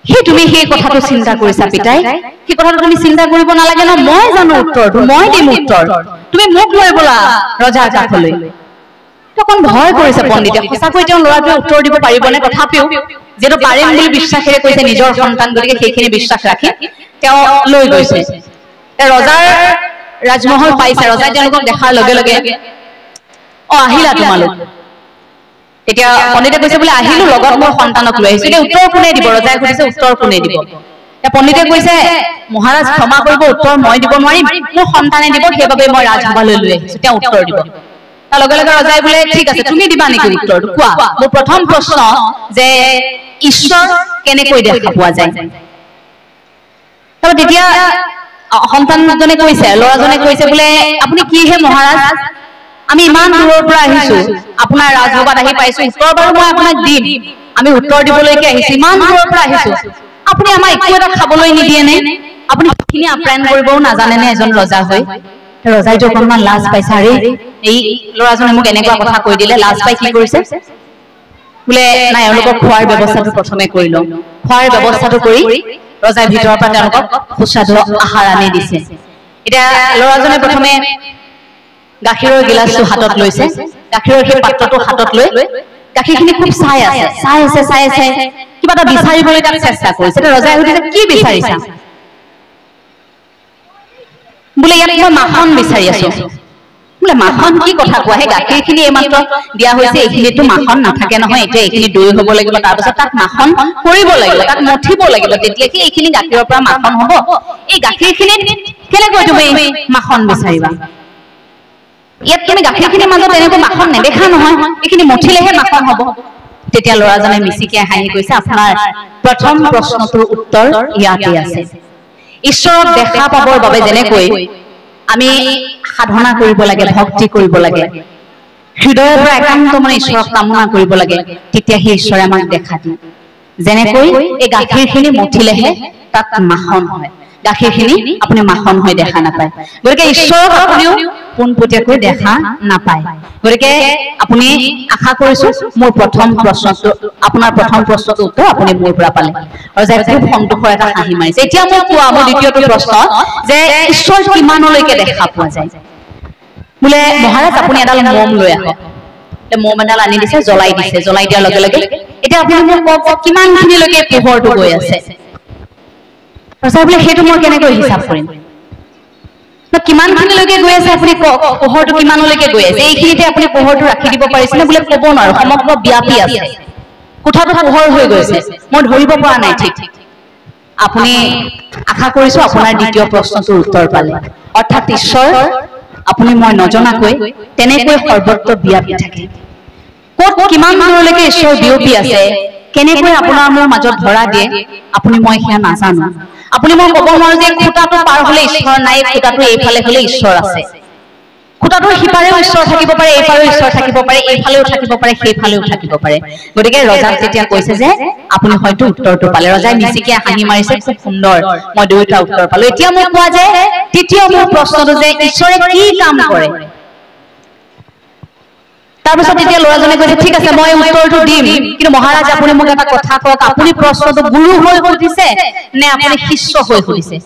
সেই তুমি সেই কথাটো চিন্তা কৰিছা পিতাই সেই কথাটো তুমি চিন্তা কৰিব নালাগে ন মই জানো উত্তৰটো মই দিম উত্তৰ তুমি মোক লৈ বলা ৰজাৰ কাষলৈ তখন ভয় কৰিছে পণ্ডিতে সঁচাকৈ তেওঁ ল'ৰাটোৱে উত্তৰ দিব পাৰিবনে তথাপিও যেটো পাৰিম বুলি বিশ্বাসেৰে কৈছে নিজৰ সন্তান গতিকে সেইখিনি বিশ্বাস ৰাখি তেওঁ লৈ গৈছে ৰজাৰ ৰাজমহল পাইছে ৰজাই তেওঁলোকক দেখাৰ লগে লগে আহিলা তোমালোক তেতিয়া পণ্ডিতে কৈছে বোলে আহিলো লগত মোৰ সন্তানক লৈ আহিছো এতিয়া উত্তৰ কোনে দিব ৰজাই সুধিছে উত্তৰ কোনে দিব পণ্ডিতে কৈছে মহাৰাজ ক্ষমা কৰিব উত্তৰ মই দিব নোৱাৰিম মোৰ সন্তানে দিব সেইবাবে মই ৰাজসভালৈ লৈ আহিছো তেওঁ উত্তৰ দিব তাৰ লগে লগে ৰজাই বোলে ঠিক আছে তুমি দিবা নেকি উত্তৰটো কোৱা মোৰ প্ৰথম প্ৰশ্ন যে ঈশ্বৰ কেনেকৈ দেখা পোৱা যায় তাৰ তেতিয়া সন্তানজনে কৈছে ল'ৰাজনে কৈছে বোলে আপুনি কি হে মহাৰাজ আমি ইমান দূৰৰ পৰা আহিছো আপোনাৰ ৰাজসভাত আহি পাইছো উত্তৰ বাৰু মই আপোনাক দিম আমি উত্তৰ দিবলৈকে আহিছো ইমান দূৰৰ পৰা আহিছো আপুনি আমাৰ একো এটা খাবলৈ নিদিয়ে নে আপুনি কিনি আপ্যায়ন কৰিবও নাজানে নে এজন ৰজা হৈ ৰজাই যে অকণমান লাজ পাইছে আৰে এই ল'ৰাজনে মোক এনেকুৱা কথা কৈ দিলে লাজ পাই কি কৰিছে বোলে নাই এওঁলোকক খোৱাৰ ব্যৱস্থাটো প্ৰথমে কৰি লওঁ খোৱাৰ ব্যৱস্থাটো কৰি ৰজাই ভিতৰৰ পৰা তেওঁলোকক সুস্বাদু আহাৰ আনি দিছে এতিয়া ল'ৰাজনে প্ৰথমে গাখীৰৰ গিলাচটো হাতত লৈছে গাখীৰৰ সেই পাত্ৰটো হাতত লৈ গাখীৰখিনি খুব চাই আছে কিবা এটা বিচাৰিবলৈ তাক চেষ্টা কৰিছে ৰজাই সুধিছে কি বিচাৰিছা বোলে ইয়াত মই মাখন বিচাৰি আছো বোলে মাখন কি কথা কোৱা হে গাখীৰখিনি এইমাত্ৰ দিয়া হৈছে এইখিনিতো মাখন নাথাকে নহয় এতিয়া এইখিনি দৈ হ'ব লাগিব তাৰপিছত তাক মাখন কৰিব লাগিব তাক মঠিব লাগিব তেতিয়া কি এইখিনি গাখীৰৰ পৰা মাখন হ'ব এই গাখীৰখিনি কেনেকৈ তুমি মাখন বিচাৰিবা ইয়াত তুমি গাখীৰখিনিৰ মাজত এনেকৈ মাখন নেদেখা নহয় এইখিনি মঠিলেহে মাখন হ'ব তেতিয়া ল'ৰাজনে মিচিকে হাঁহি কৈছে আপোনাৰ প্ৰথম প্ৰশ্নটোৰ উত্তৰ ইয়াতে আছে ঈশ্বৰক দেখা পাবৰ বাবে যেনেকৈ আমি সাধনা কৰিব লাগে ভক্তি কৰিব লাগে হৃদয়ৰ পৰা একান্ত মনে ঈশ্বৰক কামনা কৰিব লাগে তেতিয়া সেই ঈশ্বৰে আমাক দেখা দিয়ে যেনেকৈ এই গাখীৰখিনি মঠিলেহে তাত মাখন হয় গাখীৰখিনি আপুনি মাখন হৈ দেখা নাপায় গতিকে ঈশ্বৰক আপুনিও পোনপটীয়াকৈ দেখা নাপায় গতিকে আপুনি আশা কৰিছো মোৰ প্ৰথম প্ৰশ্নটো আপোনাৰ প্ৰথম প্ৰশ্নটো উত্তৰ আপুনি মোৰ পৰা পালে ৰজাই খুব সন্তোষৰ এটা হাঁহি মাৰিছে এতিয়া মই কোৱা মোৰ দ্বিতীয়টো প্ৰশ্ন যে ঈশ্বৰ কিমানলৈকে দেখা পোৱা যায় বোলে মহাৰাজ আপুনি এডাল মম লৈ আহক মম এডাল আনি দিছে জ্বলাই দিয়াৰ লগে লগে এতিয়া আপুনি মোক কওক কিমানখিনিলৈকে পোহৰটো গৈ আছে ৰজাই বোলে সেইটো মই কেনেকৈ হিচাপ কৰিম কিমানখিনিলৈকে গৈ আছে আপুনি পোহৰটো কিমানলৈকে গৈ আছে এইখিনিতে আপুনি পোহৰটো ৰাখি দিব পাৰিছেনে বোলে ক'ব নোৱাৰো সমগ্ৰ ব্যাপী আছে কোঠাটো পোহৰ হৈ গৈছে মই ধৰিব পৰা নাই ঠিক আপুনি আশা কৰিছো আপোনাৰ দ্বিতীয় প্ৰশ্নটোৰ উত্তৰ পালে অৰ্থাৎ ঈশ্বৰ আপুনি মই নজনাকৈ তেনেকৈ সৰ্বত্ৰ ব্যাপী থাকে ক'ত কিমান দূৰলৈকে ঈশ্বৰ বিয়পি আছে কেনেকৈ আপোনাৰ মোৰ মাজত ধৰা দিয়ে আপুনি মই সেয়া নাজানো আপুনি মই ক'ব নোৱাৰো যে খুঁটাটো পাৰ হ'লে ঈশ্বৰ নাই খুঁটাটো এইফালে হ'লে ঈশ্বৰ আছে খুঁটাটোৰ সিপাৰেও ঈশ্বৰ থাকিব পাৰে এইফালেও ঈশ্বৰ থাকিব পাৰে এইফালেও থাকিব পাৰে সেইফালেও থাকিব পাৰে গতিকে ৰজাক যেতিয়া কৈছে যে আপুনি হয়তো উত্তৰটো পালে ৰজাই মিচিকে হাঁহি মাৰিছে খুব সুন্দৰ মই দুয়োটা উত্তৰ পালো এতিয়া মই কোৱা যে তৃতীয় মোৰ প্ৰশ্নটো যে ঈশ্বৰে কি কাম কৰে তাৰপিছত এতিয়া ল'ৰাজনে কৈছে ঠিক আছে মই উত্তৰটো দিম কিন্তু মহাৰাজ আপুনি মোক এটা কথা কওক আপুনি প্ৰশ্নটো গুৰু হৈ সুধিছে নে আপুনি শিষ্য হৈ সুধিছে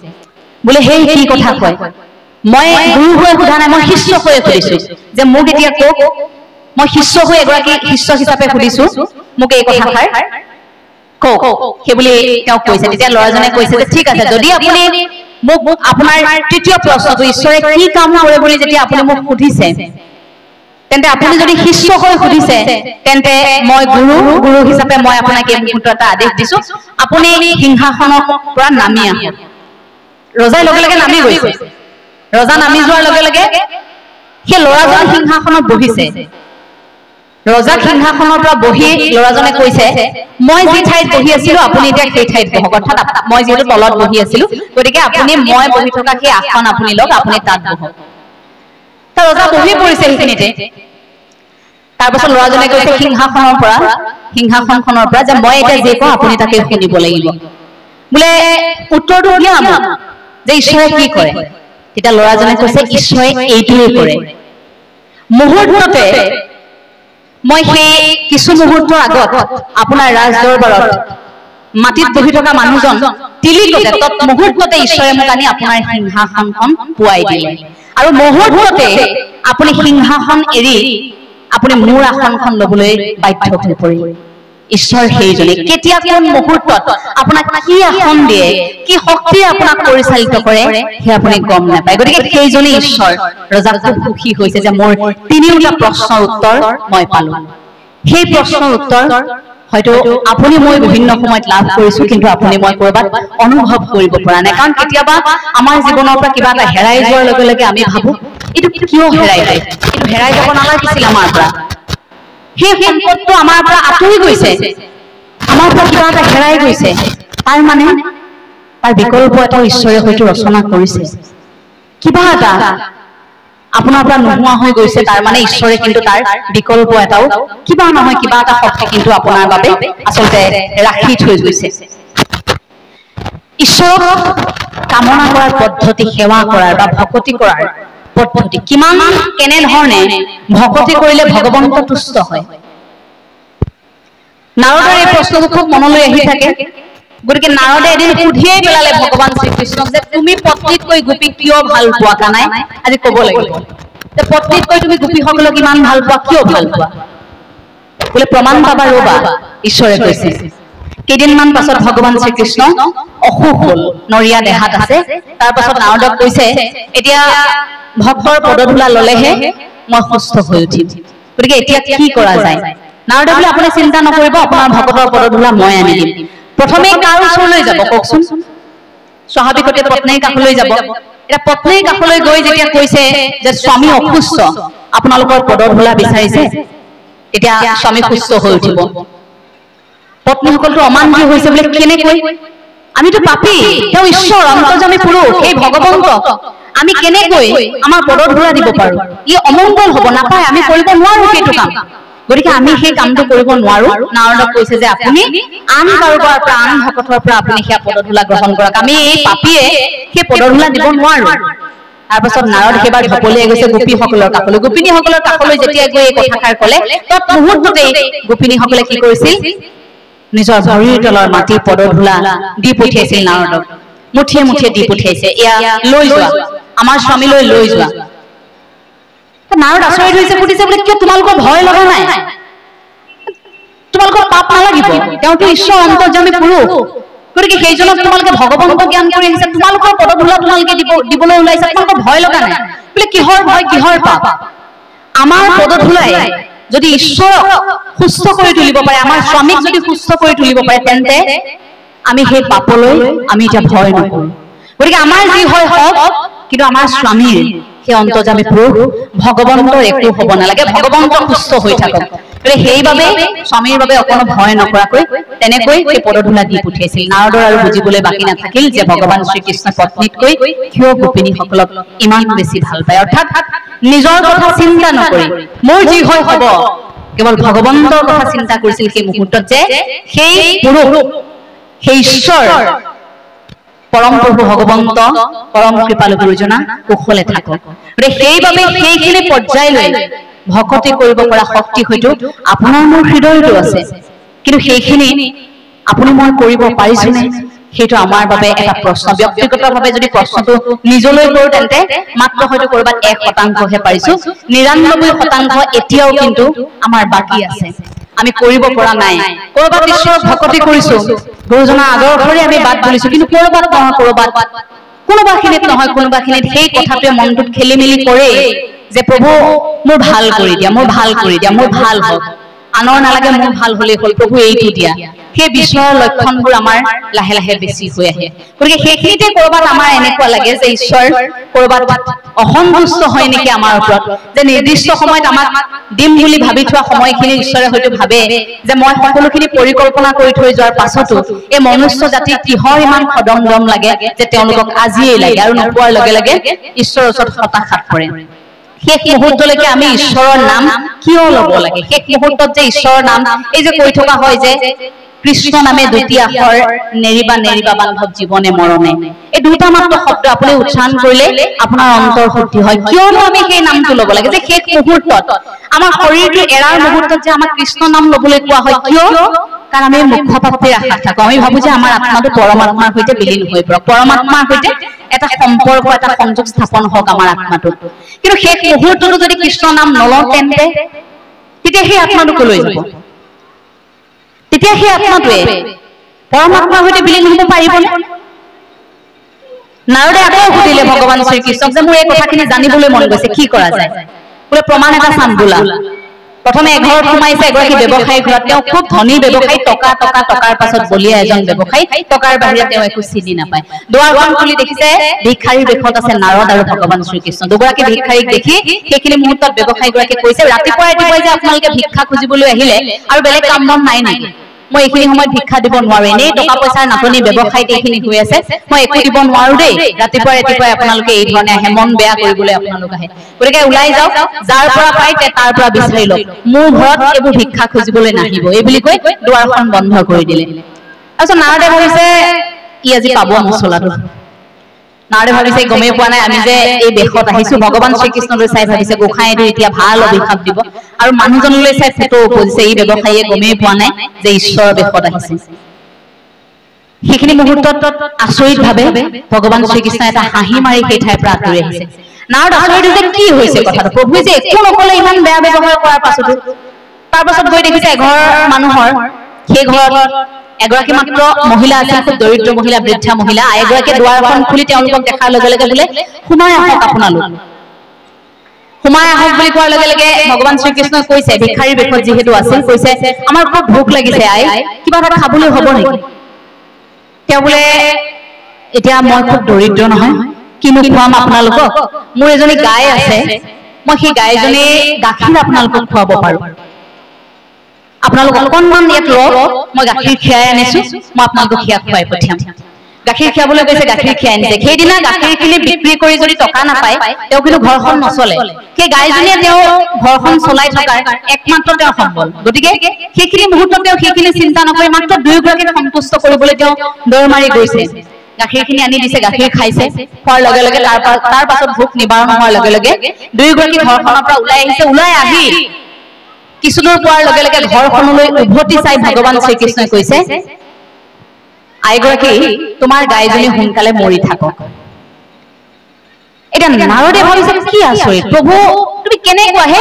বোলে সেই কি কথা কয় মই গুৰু হৈ সোধা নাই মই শিষ্য হৈ সুধিছো যে মোক এতিয়া কওক মই শিষ্য হৈ এগৰাকী শিষ্য হিচাপে সুধিছো মোক এই কথাষাৰ কওক সেইবুলি তেওঁ কৈছে তেতিয়া ল'ৰাজনে কৈছে যে ঠিক আছে যদি আপুনি মোক আপোনাৰ তৃতীয় প্ৰশ্নটো ঈশ্বৰে কি কাম কৰে বুলি যেতিয়া আপুনি মোক সুধিছে তেন্তে আপুনি যদি শিষ্য হৈ সুধিছে তেন্তে মই গুৰু হিচাপে মই আপোনাক এই মুহূৰ্তত এটা আদেশ দিছো আপুনি সিংহাসনৰ পৰা নামি আহক ৰজাই লগে লগে নামি গৈছে ৰজা নামি যোৱাৰ লগে লগে সেই ল'ৰাজন সিংহাসনত বহিছে ৰজা সিংহাসনৰ পৰা বহি ল'ৰাজনে কৈছে মই যি ঠাইত বহি আছিলো আপুনি এতিয়া সেই ঠাইত বহক অৰ্থাৎ মই যিহেতু তলত বহি আছিলো গতিকে আপুনি মই বহি থকা সেই আসন আপুনি লওক আপুনি তাত বহক ৰজা বহি পৰিছে সেইখিনিতে তাৰপিছত ল'ৰাজনে কৈছে সিংহাসনখনৰ পৰা যে মই এতিয়া যি কওঁ আপুনি তাকে শুনিব লাগিব বোলে উত্তৰটো দিয়া মোক যে ঈশ্বৰে কি কৰে তেতিয়া ল'ৰাজনে কৈছে ঈশ্বৰে এইটোৱে কৰে মুহূৰ্ততে মই সেই কিছু মুহূৰ্তৰ আগত আপোনাৰ ৰাজদৰবাৰত মাটিত বহি থকা মানুহজন তিলিকতে মুহূৰ্ততে ঈশ্বৰে মোক আনি আপোনাৰ সিংহাসনখন পুৱাই দিলে আৰু মুহূৰ্ততে আপুনি সিংহাসন এৰি আপুনি মোৰ আসনখন ল'বলৈ বাধ্য হৈ পৰিলে ঈশ্বৰ সেইজনে কেতিয়া কোন মুহূৰ্তত আপোনাক কি আসন দিয়ে কি শক্তিয়ে আপোনাক পৰিচালিত কৰে সেয়া আপুনি গম নাপায় গতিকে সেইজনে ঈশ্বৰ ৰজা খুব সুখী হৈছে যে মোৰ তিনিওটা প্ৰশ্নৰ উত্তৰ মই পালো সেই প্ৰশ্নৰ উত্তৰ হয়তো আপুনি মই বিভিন্ন সময়ত লাভ কৰিছো কিন্তু আপুনি মই কৰবাত অনুভৱ কৰিব পৰা নাই কাৰণ কেতিয়াবা আমাৰ জীৱনৰ পৰা কিবা এটা হেৰাই যোৱাৰ লগে লগে আমি ভাবো এটো কিয় হেৰাই গ'ল এটো হেৰাই যাব নালাগিছিল আমাৰ পৰা সেই সম্পদটো আমাৰ পৰা আঁতৰি গৈছে আমাৰ পৰা কিবা এটা হেৰাই গৈছে তাৰ মানে তাৰ বিকল্প এটা ঈশ্বৰে হয়তো ৰচনা কৰিছে কিবা এটা আপোনাৰ পৰা নোহোৱা হৈ গৈছে তাৰ মানে ঈশ্বৰে কিন্তু তাৰ বিকল্প এটাও কিবা নহয় কিবা এটা শক্তি কিন্তু আপোনাৰ বাবে আসলতে ৰাখি থৈ গৈছে ঈশ্বৰক কামনা কৰাৰ পদ্ধতি সেৱা কৰাৰ বা ভক্তি কৰাৰ পদ্ধতি কিমান কেনে ধৰণে ভক্তি কৰিলে ভগৱন্ত তুষ্ট হয় নাৰদৰ এই প্ৰশ্নটো খুব মনলৈ আহি থাকে গতিকে নাৰদে এদিন সুধিয়ে পেলালে ভগৱান শ্ৰীকৃষ্ণক যে তুমি পত্নীতকৈ গোপী কিয় ভাল পোৱা কানাই আজি ক'ব লাগিব যে পত্নীতকৈ তুমি গোপীসকলক ইমান ভাল পোৱা কিয় ভাল পোৱা বোলে প্ৰমাণ পাবা ৰবা ঈশ্বৰে কৈছে কেইদিনমান পাছত ভগৱান শ্ৰীকৃষ্ণ অসুখ হ'ল নৰিয়া দেহাত আছে তাৰ পাছত নাৰদক কৈছে এতিয়া ভক্তৰ পদধূলা ললেহে মই সুস্থ হৈ উঠিম গতিকে এতিয়া কি কৰা যায় নাৰদে বোলে আপুনি চিন্তা নকৰিব আপোনাৰ ভক্তৰ পদধূলা মই আনি দিম প্ৰথমে কাৰ ওচৰলৈ যাব কওকচোন স্বাভাৱিকতে পত্নীৰ কাষলৈ যাব এটা পত্নীৰ কাষলৈ গৈ যেতিয়া কৈছে যে স্বামী অসুস্থ আপোনালোকৰ পদধূলা বিচাৰিছে এতিয়া স্বামী সুস্থ হৈ উঠিব পত্নীসকলটো অমান্তি হৈছে বোলে কেনেকৈ আমিতো পাপী তেওঁ ঈশ্বৰ অন্তৰ্যামী পুৰুষ এই ভগৱন্ত আমি কেনেকৈ আমাৰ পদধূলা দিব পাৰো ই অমংগল হ'ব নাপায় আমি কৰিব নোৱাৰো সেইটো কাম গতিকে আমি সেই কামটো কৰিব নোৱাৰো নাৰদক কৈছে যে আপুনি আন কাৰোবাৰ পৰা আন ভকতৰ পৰা আপুনি সেই পদধূলা গ্ৰহণ কৰক আমি এই পাপীয়ে সেই পদধূলা দিব নোৱাৰো তাৰ পাছত নাৰদ সেইবাৰ ঢপলিয়াই গৈছে গোপীসকলৰ কাষলৈ গোপিনীসকলৰ কাষলৈ যেতিয়া গৈ এই কথাষাৰ ক'লে তত মুহূৰ্ততেই গোপিনীসকলে কি কৰিছিল নিজৰ ভৰিৰ তলৰ মাটি পদধূলা দি পঠিয়াইছিল নাৰদক মুঠিয়ে মুঠিয়ে দি পঠিয়াইছে এয়া লৈ যোৱা আমাৰ স্বামীলৈ লৈ যোৱা নাৰদ আচৰিত হৈছে সুধিছে বোলে কিয় তোমালোকৰ ভয় লগা নাই তোমালোকৰ পাপ নালাগিব তেওঁতো ঈশ্বৰ অন্তৰ্যামী পুৰুষ গতিকে সেইজনক তোমালোকে ভগৱন্ত জ্ঞান কৰি আহিছে তোমালোকৰ পদধূলা তোমালোকে দিবলৈ ওলাইছে তোমালোকৰ ভয় লগা নাই বোলে কিহৰ ভয় কিহৰ পাপ আমাৰ পদধূলাই যদি ঈশ্বৰক সুস্থ কৰি তুলিব পাৰে আমাৰ স্বামীক যদি সুস্থ কৰি তুলিব পাৰে তেন্তে আমি সেই পাপলৈ আমি এতিয়া ভয় নকৰোঁ গতিকে আমাৰ যি হয় হওক কিন্তু আমাৰ স্বামীৰ সেই অন্তৰ্যামী পুৰুষ ভগৱন্তৰ একো হ'ব নালাগে ভগৱন্ত সুস্থ হৈ থাকক গতিকে সেইবাবে স্বামীৰ বাবে অকণো ভয় নকৰাকৈ তেনেকৈ সেই পদধূলা দি পঠিয়াইছিল নাৰদৰ আৰু বুজিবলৈ বাকী নাথাকিল যে ভগৱান শ্ৰীকৃষ্ণ পত্নীতকৈ কিয় গোপিনীসকলক ইমান বেছি ভাল পায় অৰ্থাৎ নিজৰ কথা চিন্তা নকৰি মোৰ যি হয় হ'ব কেৱল ভগৱন্তৰ কথা চিন্তা কৰিছিল সেই মুহূৰ্তত যে সেই পুৰুষ সেই ঈশ্বৰ পৰম প্ৰভু ভগৱন্ত পৰম কৃপালু গুৰুজনা কুশলে থাকক গতিকে সেইবাবে সেইখিনি পৰ্যায়লৈ ভক্তি কৰিব পৰা শক্তি হয়তো আপোনাৰ মোৰ হৃদয়তো আছে কিন্তু সেইখিনি আপুনি মই কৰিব পাৰিছোনে সেইটো আমাৰ বাবে এটা প্ৰশ্ন ব্যক্তিগতভাৱে যদি প্ৰশ্নটো নিজলৈ কৰো তেন্তে মাত্ৰ হয়তো কৰবাত 1% পাৰিছো 99% এতিয়াও কিন্তু আমাৰ বাকি আছে আমি কৰিব পৰা নাই কৰবাত ঈশ্বৰ ভক্তি কৰিছো গুৰুজনা আদৰ্শৰে আমি বাদ বুলিছো কিন্তু কৰবাত নহয় কৰবাত কোনোবাখিনিত নহয় কোনোবাখিনিত সেই কথাটোৱে মনটোত খেলি মেলি কৰে যে প্ৰভু মোৰ ভাল কৰি দিয়া মোৰ ভাল কৰি দিয়া মোৰ ভাল হওক আনৰ নালাগে মোৰ ভাল হলে হল প্ৰভু এইটো দিয়া সেই বিষয়ৰ লক্ষণবোৰ আমাৰ লাহে লাহে বেছি হৈ আহে গতিকে সেইখিনিতে কৰবাত আমাৰ এনেকুৱা লাগে যে ঈশ্বৰ কৰবাত অসন্তুষ্ট হয় নেকি আমাৰ ওপৰত যে নিৰ্দিষ্ট সময়ত আমাক দিম বুলি ভাবি থোৱা সময়খিনি ঈশ্বৰে হয়তো ভাবে যে মই সকলোখিনি পৰিকল্পনা কৰি থৈ যোৱাৰ পাছতো এই মনুষ্য জাতিৰ কিহৰ ইমান খদম লাগে যে তেওঁলোকক আজিয়েই লাগে আৰু নোপোৱাৰ লগে লগে ঈশ্বৰৰ ওচৰত হতাশাত পৰে শেষ মুহূৰ্তলৈকে আমি ঈশ্বৰৰ নাম কিয় ল'ব লাগে শেষ মুহূৰ্তত যে ঈশ্বৰৰ নাম এই যে কৈ থকা হয় যে কৃষ্ণ নামে দুটি আখৰ নেৰিবা নেৰিবা বান্ধৱ জীৱনে মৰণে এই দুটা মাত্ৰ শব্দ আপুনি উচ্চাৰণ কৰিলে আপোনাৰ অন্তৰ শুদ্ধি হয় কিয়নো আমি সেই নামটো ল'ব লাগে যে শেষ মুহূৰ্তত আমাৰ শৰীৰটো এৰাৰ মুহূৰ্তত যে আমাক কৃষ্ণ নাম ল'বলৈ কোৱা হয় কিয় কাৰণ আমি মুখ্যপ্ৰাপ্তিৰ আশাত থাকো আমি ভাবো যে আমাৰ আত্মাটো পৰমাত্মাৰ সৈতে বিলীন হৈ পৰক পৰমাত্মাৰ সৈতে এটা সম্পৰ্ক এটা সংযোগ স্থাপন হওক আমাৰ আত্মাটোত কিন্তু শেষ মুহূৰ্ততো যদি কৃষ্ণ নাম নলওঁ তেন্তে তেতিয়া সেই আত্মাটো কলৈ যাব তেতিয়া সেই আত্মাটোৱে পৰমাত্মাৰ সৈতে বিলীন হ'ব পাৰিবনে নাৰদে আকৌ সুধিলে ভগৱান শ্ৰীকৃষ্ণক যে মোৰ এই কথাখিনি জানিবলৈ মন গৈছে কি কৰা যায় বোলে প্ৰমাণ এটা চাম বোলা প্ৰথমে এঘৰত সোমাইছে এগৰাকী ব্যৱসায়ী ঘৰত তেওঁ খুব ধনী ব্যৱসায়ী টকা টকা টকাৰ পাছত বলিয়া এজন ব্যৱসায়ী টকাৰ বাহিৰে তেওঁ একো চিনি নাপায় দুৱাৰখন খুলি দেখিছে ভিক্ষাৰীৰ বেশত আছে নাৰদ আৰু ভগৱান শ্ৰীকৃষ্ণ দুগৰাকী ভিক্ষাৰীক দেখি সেইখিনি মুহূৰ্তত ব্যৱসায়ী গৰাকী কৈছে ৰাতিপুৱাই যে আপোনালোকে ভিক্ষা খুজিবলৈ আহিলে আৰু বেলেগ কাম বন নাই নেকি মই এইখিনি সময়ত ভিক্ষা দিব নোৱাৰো এনেই টকা পইচাৰ নাটনি ব্যৱসায়ত এইখিনি হৈ আছে মই একো দিব নোৱাৰো দেই ৰাতিপুৱাই আপোনালোকে এই ধৰণে আহে মন বেয়া কৰিবলৈ আপোনালোক আহে গতিকে ওলাই যাওক যাৰ পৰা পাই তাৰ পৰা বিচাৰি লওক মোৰ ঘৰত এইবোৰ ভিক্ষা খুজিবলৈ নাহিব এই বুলি কৈ দুৱাৰখন বন্ধ কৰি দিলে তাৰপিছত নাৰদে ভাবিছে ই আজি পাব মছলাটো নাৰদে ভাবিছে গমেই পোৱা নাই আমি যে এই বেশত আহিছো ভগৱান শ্ৰীকৃষ্ণলৈ চাই ভাবিছে গোসাঁইটো এতিয়া ভাল অভিশাপ দিব আৰু মানুহজনলৈ চাই ফটো উপজিছে এই ব্যৱসায়ীয়ে গমেই পোৱা নাই যে ঈশ্বৰৰ বেশত আহিছে সেইখিনি মুহূৰ্তত আচৰিত ভাবে ভগৱান শ্ৰীকৃষ্ণ এটা হাঁহি মাৰি সেই ঠাইৰ পৰা আঁতৰি আহিছে নাৰদ আচৰিত হৈছে কি হৈছে কথাটো প্ৰভুৱে যে একো নকলে ইমান বেয়া ব্যৱহাৰ কৰাৰ পাছতো তাৰ পাছত গৈ দেখিছে এঘৰ মানুহৰ সেই ঘৰত এগৰাকী মাত্ৰ মহিলা আছিল খুব দৰিদ্ৰ মহিলা বৃদ্ধা মহিলা এগৰাকীয়ে দুৱাৰখন খুলি তেওঁলোকক দেখাৰ লগে লগে বোলে সোমাই আহক আপোনালোক সোমাই আহক বুলি কোৱাৰ লগে লগে ভগৱান শ্ৰীকৃষ্ণই কৈছে ভিক্ষাৰীৰ বেশত যিহেতু আছিল কৈছে আমাৰ খুব ভোক লাগিছে আই কিবা এটা খাবলৈ হ'ব নেকি তেওঁ বোলে এতিয়া মই খুব দৰিদ্ৰ নহয় কিনো খুৱাম আপোনালোকক মোৰ এজনী গাই আছে মই সেই গাইজনী গাখীৰ আপোনালোকক খুৱাব পাৰো আপোনালোক অকণমান ইয়াত লওক মই গাখীৰ খীৰাই আনিছো মই আপোনালোকক সেয়া খুৱাই পঠিয়াম গাখীৰ খীৰাবলৈ গৈছে গাখীৰ খীৰাই আনিছে সেইদিনা গাখীৰখিনি বিক্ৰী কৰি যদি টকা নাপায় তেওঁ কিন্তু ঘৰখন নচলে সেই গাইজনীয়ে তেওঁ ঘৰখন চলাই থকাৰ একমাত্ৰ তেওঁ সম্বল গতিকে সেইখিনি মুহূৰ্তত তেওঁ সেইখিনি চিন্তা নকৰি মাত্ৰ দুয়োগৰাকীক সন্তুষ্ট কৰিবলৈ তেওঁ দৌৰ মাৰি গৈছে গাখীৰখিনি আনি দিছে গাখীৰ খাইছে খোৱাৰ লগে লগে তাৰ পাছত ভোক নিবাৰণ হোৱাৰ লগে লগে দুয়োগৰাকী ঘৰখনৰ পৰা ওলাই আহিছে ওলাই আহি কিছুদূৰ পোৱাৰ লগে লগে ঘৰখনলৈ উভতি চাই ভগৱান শ্ৰীকৃষ্ণই কৈছে আইগৰাকী তোমাৰ গাইজনী সোনকালে মৰি থাকক এটা নাৰদে ভাবিছে কি আচৰিত প্ৰভু তুমি কেনেকুৱা হে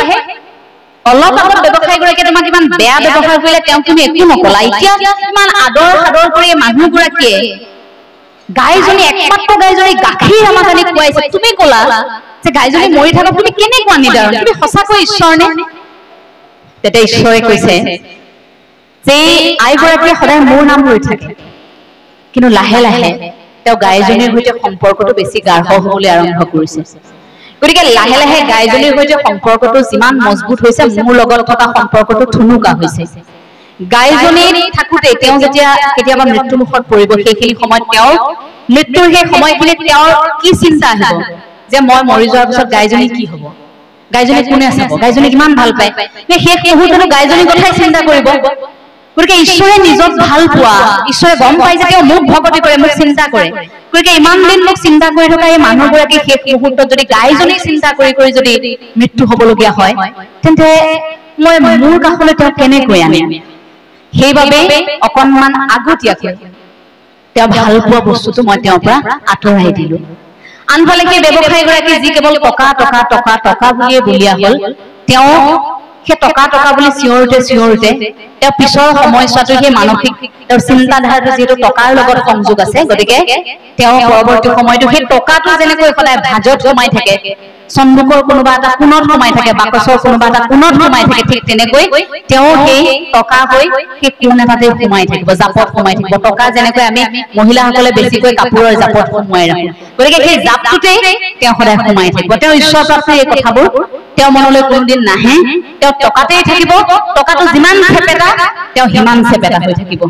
অলপ আগত ব্যৱসায়ী গৰাকীয়ে তোমাক ইমান বেয়া ব্যৱহাৰ কৰিলে তেওঁ তুমি একো নকলা এতিয়া ইমান আদৰ সাদৰ কৰি মানুহগৰাকীয়ে গাইজনী একমাত্ৰ গাইজনী গাখীৰ আমাক আনি খুৱাইছে তুমি কলা যে গাইজনী মৰি থাকক তুমি কেনেকুৱা নিদাৰণ তুমি সঁচাকৈ ঈশ্বৰ নে তেতিয়া ঈশ্বৰে কৈছে যে আইগৰাকীয়ে সদায় মোৰ নাম লৈ থাকে কিন্তু লাহে লাহে তেওঁ গাইজনীৰ সৈতে সম্পৰ্কটো বেছি গাঢ় হ'বলৈ আৰম্ভ কৰিছে গতিকে লাহে লাহে গাইজনীৰ সৈতে সম্পৰ্কটো যিমান মজবুত হৈছে মোৰ লগত থকা সম্পৰ্কটো থুনুকা হৈছে গাইজনী থাকোঁতে তেওঁ যেতিয়া কেতিয়াবা মৃত্যুমুখত পৰিব সেইখিনি সময়ত তেওঁ মৃত্যুৰ সেই সময়খিনিত তেওঁৰ কি চিন্তা আহিব যে মই মৰি যোৱাৰ পিছত গাইজনী কি হ'ব গাইজনী কোনে চাব গাইজনী কিমান ভাল পায় শেষ মুহূৰ্তত গাইজনীৰ কথাই চিন্তা কৰিব গতিকে ঈশ্বৰে নিজক ভাল পোৱা ঈশ্বৰে গম পাই যে তেওঁ মোক ভকতি কৰে মোক চিন্তা কৰে গতিকে ইমান দিন মোক চিন্তা কৰি থকা এই মানুহগৰাকী শেষ মুহূৰ্তত যদি গাইজনী চিন্তা কৰি কৰি যদি মৃত্যু হ'বলগীয়া হয় তেন্তে মই মোৰ কাষলৈ তেওঁ কেনেকৈ আনিম সেইবাবে অকণমান আগতীয়াকৈ তেওঁ ভাল পোৱা বস্তুটো মই তেওঁৰ পৰা আঁতৰাই দিলো আনফালে সেই ব্যৱসায়ীগৰাকী যি কেৱল টকা টকা টকা টকা বুলিয়ে বলিয়া হ'ল তেওঁ সেই টকা টকা বুলি চিঞৰোতে তেওঁ পিছৰ সময়ছোৱাটো সেই মানসিক তেওঁৰ চিন্তাধাৰাটো যিহেতু টকাৰ লগত সংযোগ আছে গতিকে তেওঁ পৰৱৰ্তী সময়টো সেই টকাটো যেনেকৈ সদায় ভাজত সোমাই থাকে চন্দুকৰ কোনোবা এটা কোণত সোমাই থাকে বাকচৰ কোনোবা এটা কোণত সোমাই থাকে ঠিক তেনেকৈ তেওঁ সেই টকা হৈ সেই কোণ এটাতে সোমাই থাকিব জাপত সোমাই থাকিব টকা যেনেকৈ আমি মহিলাসকলে বেছিকৈ কাপোৰৰ জাপত সোমাই ৰাখো গতিকে সেই জাপটোতেই তেওঁ সদায় সোমাই থাকিব তেওঁ ঈশ্বৰ প্ৰাপ্তিৰ এই কথাবোৰ তেওঁ মনলৈ কোনদিন নাহে তেওঁ টকাতেই থাকিব টকাটো যিমান চেপেটা তেওঁ সিমান চেপেটা হৈ থাকিব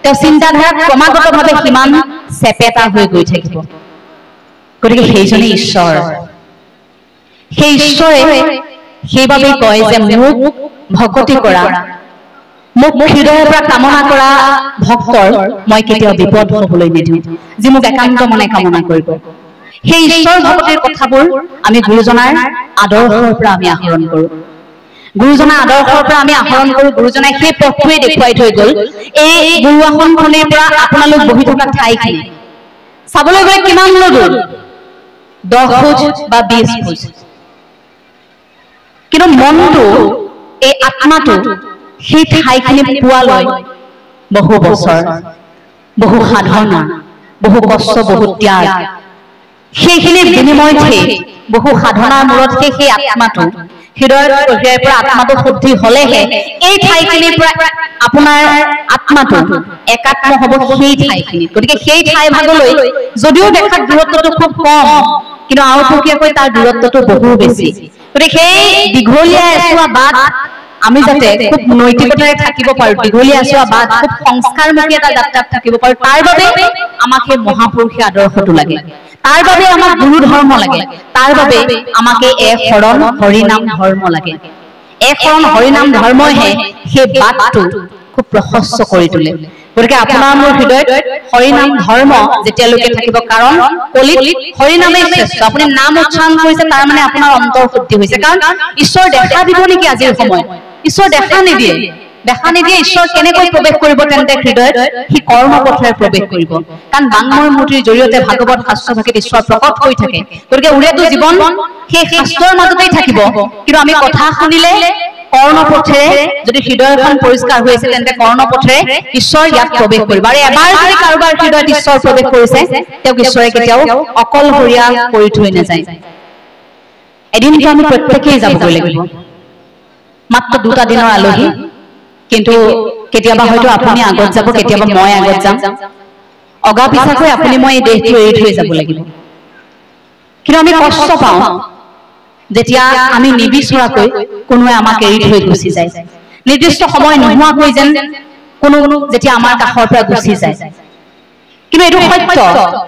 তেওঁ চিন্তাধাৰা ক্ৰমাগতভাৱে সিমান চেপেটা হৈ গৈ থাকিব গতিকে সেইজনেই ঈশ্বৰ সেই ঈশ্বৰে সেইবাবেই কয় যে মোক ভকতি কৰা মোক হৃদয়ৰ পৰা কামনা কৰা ভক্তৰ মই কেতিয়াও বিপদ হ'বলৈ নিদিওঁ যি মোক একান্ত মনে কামনা কৰিব সেই ঈশ্বৰ ভক্তিৰ কথাবোৰ আমি গুৰুজনাৰ আদৰ্শৰ পৰা আমি আহৰণ কৰোঁ গুৰুজনাৰ আদৰ্শৰ পৰা আমি আহৰণ কৰোঁ গুৰুজনাই সেই পথটোৱে দেখুৱাই থৈ গ'ল এই গুৰুআসনখনিৰ পৰা আপোনালোক বহি থকা ঠাইখিনি চাবলৈ গ'লে কিমান দূৰ 10 ফুট বা 20 ফুট কিন্তু মনটো এই আত্মাটো সেই ঠাইখিনিত পোৱালৈ বহু বছৰ বহু সাধনা বহু কষ্ট বহু ত্যাগ সেইখিনি বিনিময়তে বহু সাধনাৰ মূৰত সেই আত্মাটো হৃদয়ৰ পৰা আত্মাটো শুদ্ধি হলেহে এই ঠাইখিনিৰ পৰা আপোনাৰ আত্মাটো একাত্ম হ'ব সেই ঠাইখিনিত। গতিকে সেই ঠাই ভাগলৈ যদিও দেখাত দূৰত্বটো খুব কম, কিন্তু আওপকীয়াকৈ তাৰ দূৰত্বটো বহু বেছি। গতিকে সেই দীঘলীয়া এছোৱা বাট আমি যাতে খুব নৈতিকতাৰে থাকিব পাৰো, দীঘলীয়া এছোৱা বাট খুব সংস্কাৰমুখী এটা যাত্ৰাত থাকিব পাৰো, তাৰ বাবে আমাক সেই মহাপুৰুষীয় আদৰ্শটো লাগে, তাৰ বাবে আমাক গুৰু ধৰ্ম লাগে, তাৰ বাবে আমাকে এক শৰণ হৰিনাম ধৰ্ম লাগে। এক শৰণ হৰিনাম ধৰ্মইহে সেই বাটটো খুব প্ৰশস্ত কৰি তোলে। গতিকে আপোনাৰ মোৰ হৃদয়ত হৰিনাম ধৰ্ম যেতিয়ালৈকে থাকিব, কাৰণ কলিত হৰিনামেই শ্ৰেষ্ঠ। আপুনি নাম উচ্চাৰণ কৰিছে তাৰ মানে আপোনাৰ অন্তৰ শুদ্ধি হৈছে, কাৰণ ঈশ্বৰ দেখা দিব নেকি আজিৰ সময়ত? ঈশ্বৰ দেখা নিদিয়ে। দেখা নিদিয়ে ঈশ্বৰ কেনেকৈ প্ৰৱেশ কৰিব তেন্তে হৃদয়ত? সি কৰ্মপথেৰে প্ৰৱেশ কৰিব, কাৰণ বাংময় মূৰ্তিৰ জৰিয়তে ভাগৱত শাস্ত্ৰভাগত ঈশ্বৰ প্ৰকট হৈ থাকে। গতিকে ওৰেটো জীৱন সেই শাস্ত্ৰৰ মাজতেই থাকিব, কিন্তু আমি কথা শুনিলে কৰ্ণপথেৰে যদি হৃদয়খন পৰিষ্কাৰ হৈ আছে তেন্তে কৰ্ণপথেৰে ঈশ্বৰ ইয়াত প্ৰৱেশ কৰিব। আৰু এবাৰ যদি কাৰোবাৰ হৃদয়ত ঈশ্বৰ প্ৰৱেশ কৰিছে তেওঁক ঈশ্বৰে কেতিয়াও অকলশৰীয়া কৰি থৈ নাযায়। এদিনটো আমি প্ৰত্যেকেই যাবগৈ লাগিব, মাত্ৰ 2টা দিনৰ আলহী, কিন্তু কেতিয়াবা হয়তো আপুনি আগত যাব, কেতিয়াবা মই আগত যাম। অগা পিছাকৈ আপুনি মই এই দেহটো এৰি থৈ যাব লাগিব। কিন্তু আমি কষ্ট পাওঁ যেতিয়া আমি নিবিচৰাকৈ কোনোৱে আমাক এৰি থৈ গুচি যায়, নিৰ্দিষ্ট সময় নোহোৱাকৈ যেন কোনো যেতিয়া আমাৰ কাষৰ পৰা গুচি যায়। কিন্তু এইটো সত্য,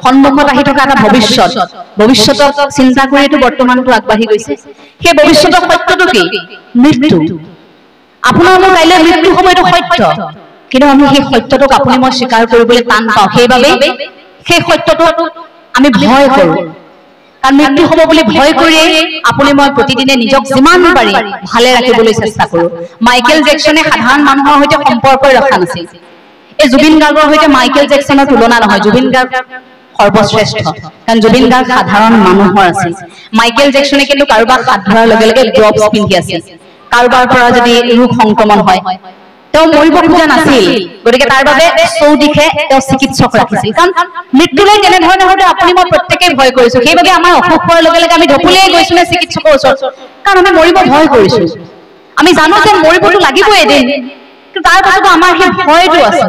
সন্মুখত আহি থকা এটা ভৱিষ্যতক চিন্তা কৰি এইটো বৰ্তমানটো আগবাঢ়ি গৈছে। সেই ভৱিষ্যতৰ সত্যটো কি? মৃত্যু। আপোনাৰ মোৰ কাইলৈ মৃত্যু হ'ব, এইটো সত্য, কিন্তু আমি সেই সত্যটোক আপুনি মই স্বীকাৰ কৰিবলৈ টান পাওঁ। সেইবাবে সেই সত্যটোক আমি ভয় কৰোঁ, কাৰণ মৃত্যু হ'ব বুলি ভয় কৰিয়েই আপুনি মই প্ৰতিদিনে নিজক যিমান পাৰি ভালে ৰাখিবলৈ চেষ্টা কৰোঁ। মাইকেল জেকচনে সাধাৰণ মানুহৰ সৈতে সম্পৰ্কই ৰখা নাছিল। এই জুবিন গাৰ্গৰ সৈতে মাইকেল জেকচনৰ তুলনা নহয়, জুবিন গাৰ্গ সৰ্বশ্ৰেষ্ঠ, কাৰণ জুবিন গাৰ্গ সাধাৰণ মানুহৰ আছিল। মাইকেল জেকচনে কিন্তু কাৰোবাক হাত ধৰাৰ লগে লগে গ্লভছ পিন্ধি আছিল। কাৰোবাৰ পৰা যদি ৰোগ সংক্ৰমণ হয় তেওঁ মৰিব খোজা নাছিল, গতিকে তাৰ বাবে চৌদিশে তেওঁ চিকিৎসক ৰাখিছিল। কাৰণ মৃত্যুলৈ কেনেধৰণে হয়তো আপুনি মই প্ৰত্যেকেই ভয় কৰিছো। সেইবাবে আমাৰ অসুখ হোৱাৰ লগে লগে আমি ঢকুলিয়াই গৈছো নে চিকিৎসকৰ ওচৰত, কাৰণ আমি মৰিব ভয় কৰিছো। আমি জানো যে মৰিবতো লাগিবই এদিন, কিন্তু তাৰ পাছতো আমাৰ সেই ভয়টো আছে।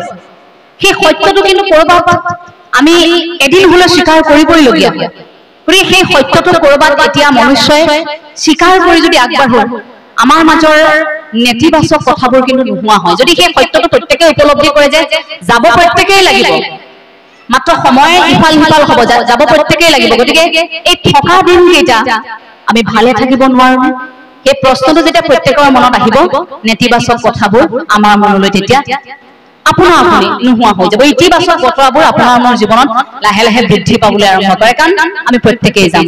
সেই সত্যটো কিন্তু কৰবাত আমি এদিন হলেও স্বীকাৰ কৰিবইলগীয়া। গতিকে সেই সত্যটো কৰবাত এতিয়া মনুষ্যই স্বীকাৰ কৰি যদি আগবাঢ়ো, আমাৰ মাজৰ নেতিবাচক কথাবোৰ কিন্তু নোহোৱা হয়। যদি সেই সত্যটো প্ৰত্যেকে উপলব্ধি কৰে যে যাব প্ৰত্যেকেই লাগিব, মাত্ৰ সময় ইফাল সিফাল হ'ব, যাব প্ৰত্যেকেই লাগিব। গতিকে এই থকা দিনকেইটা আমি ভালে থাকিব নোৱাৰো, সেই প্ৰশ্নটো যেতিয়া প্ৰত্যেকৰ মনত আহিব, নেতিবাচক কথাবোৰ আমাৰ মনলৈ তেতিয়া আপোনা আপুনি নোহোৱা হৈ যাব। ইতিবাচক বতৰাবোৰ আপোনাৰ মোৰ জীৱনত লাহে লাহে বৃদ্ধি পাবলৈ আৰম্ভ কৰে, কাৰণ আমি প্ৰত্যেকেই যাম।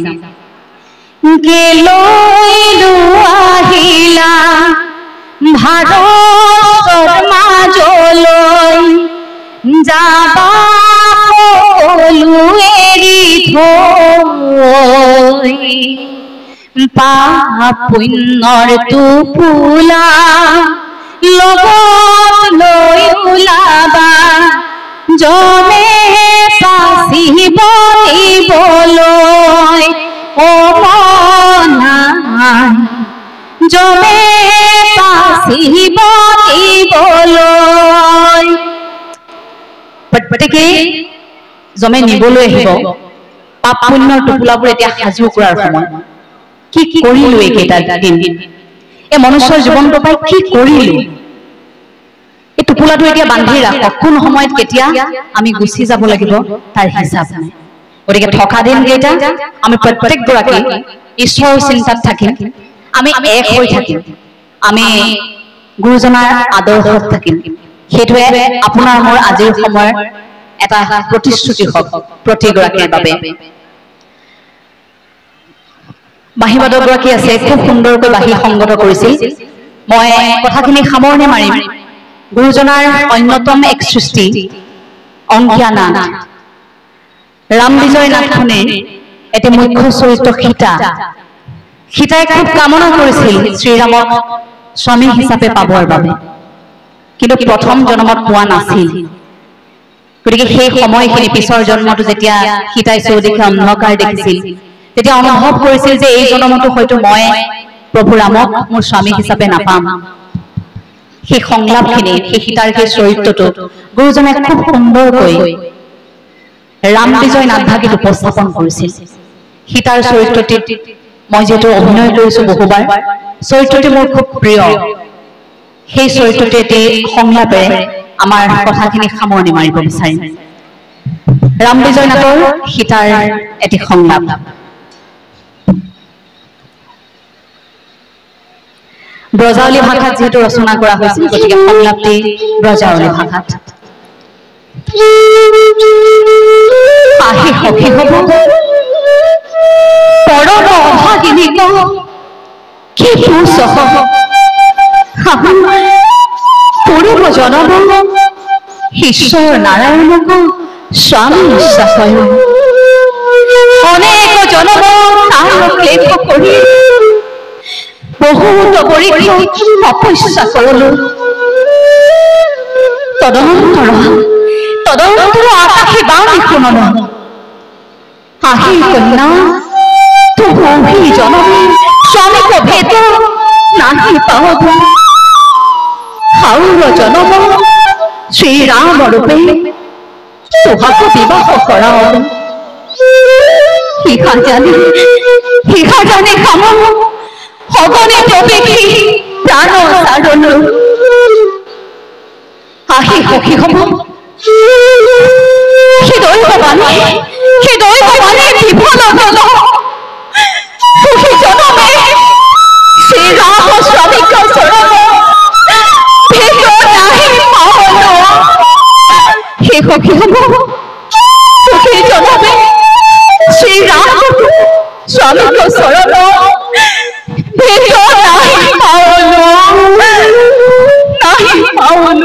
আহিলা ভাৰতৰ মাজলৈ যাবা সকলো এৰি থৈ, পাপ পুণ্যৰ টোপোলা লগত লৈ ওলাবা, জনে পাচিব দিবলৈ জমে পাচিব দিবলৈ। প্ৰত্যেকেই জমে নিবলৈ আহিব। পাপ পুণ্যৰ টোপোলাবোৰ এতিয়া সাজু কৰাৰ সময়। কি কৰিলো এইকেইটা দিন, এই মনুষ্যৰ জীৱনটো পাই কি কৰিলো, এই টোপোলাটো এতিয়া বান্ধি ৰাখক। কোন সময়ত কেতিয়া আমি গুচি যাব লাগিব তাৰ হিচাপ নাই। গতিকে থকা দিনকেইটা আমি প্ৰত্যেকগৰাকী ঈশ্বৰৰ চিন্তাত থাকিম, আমি এক হৈ থাকিম, আমি গুৰুজনাৰ আদৰ্শত থাকিম। সেইটোৱে আপোনাৰ মোৰ আজিৰ সময়ৰ এটা প্ৰতিশ্ৰুতি হওক প্ৰতিগৰাকীৰ বাবে। বাঁহীবাদক গৰাকী আছে, খুব সুন্দৰকৈ বাঁহী সংগত কৰিছিল। মই কথাখিনি সামৰণি মাৰিম। গুৰুজনাৰ অন্যতম এক সৃষ্টি অংকীয়া নাট, ৰাম বিজয় নাটখনে এটি মুখ্য চৰিত্ৰ সীতা। সীতাই খুব কামনা কৰিছিল শ্ৰীৰামক স্বামী হিচাপে পাবৰ বাবে, কিন্তু প্ৰথম জন্মত পোৱা নাছিল। গতিকে সেই সময়খিনি পিছৰ জন্মটো যেতিয়া সীতাই চৌদিশে অন্ধকাৰ দেখিছিল, তেতিয়া অনুভৱ কৰিছিল যে এই জন্মটো হয়তো মই প্ৰভু ৰামক মোৰ স্বামী হিচাপে নাপাম। সেই সংলাপখিনি, সেই সীতাৰ সেই চৰিত্ৰটো গুৰুজনে খুব সুন্দৰকৈ ৰাম বিজয় নাটভাগীত উপস্থাপন কৰিছিল। সীতাৰ চৰিত্ৰটিত মই যিহেতু অভিনয় কৰিছোঁ বহুবাৰ, চৰিত্ৰটি মোৰ খুব প্ৰিয়। সেই চৰিত্ৰটি এটি সংলাপেৰে আমাৰ কথাখিনি সামৰণি মাৰিব বিচাৰিম। ৰাম বিজয় নাটৰ সীতাৰ এটি সংলাপ। ব্ৰজাৱলী ভাষাত যিহেতু ৰচনা কৰা হৈছিল, গতিকে সংলাপটি ব্ৰজাৱলী ভাষাত। আহি সখী হব পৰম অভাগিনীক কি দুঃসহ পূৰ্ব জনম ঈশ্বৰ নাৰায়ণক স্বামী ইচ্ছাশয় অনেক জনম তাৰ ক্লেশ কৰি বহুত পৰীক্ষা তপস্যা কৰলো। তদনন্তৰ আকাশী বাণী শুনল আহি কন্যা তুমি জনম স্বামীক ভেদ নাহি পাব হাউৰ জনম শ্ৰীৰাম ৰূপে তোহাকো বিবাহ কৰাও। সিহা জানে কাম হবনে প্ৰৱেশী প্ৰাণ চাৰণ আহি সখী হব সি দৈৱ মানে বিফল হল সুখী জনমে শ্ৰীৰাম স্বামীক চৰণ ভেদ নাহি পাৱন। সি সখী হব সুখী জনমে শ্ৰীৰাম স্বামীক চৰণ ভেদ নাহি পাৱন।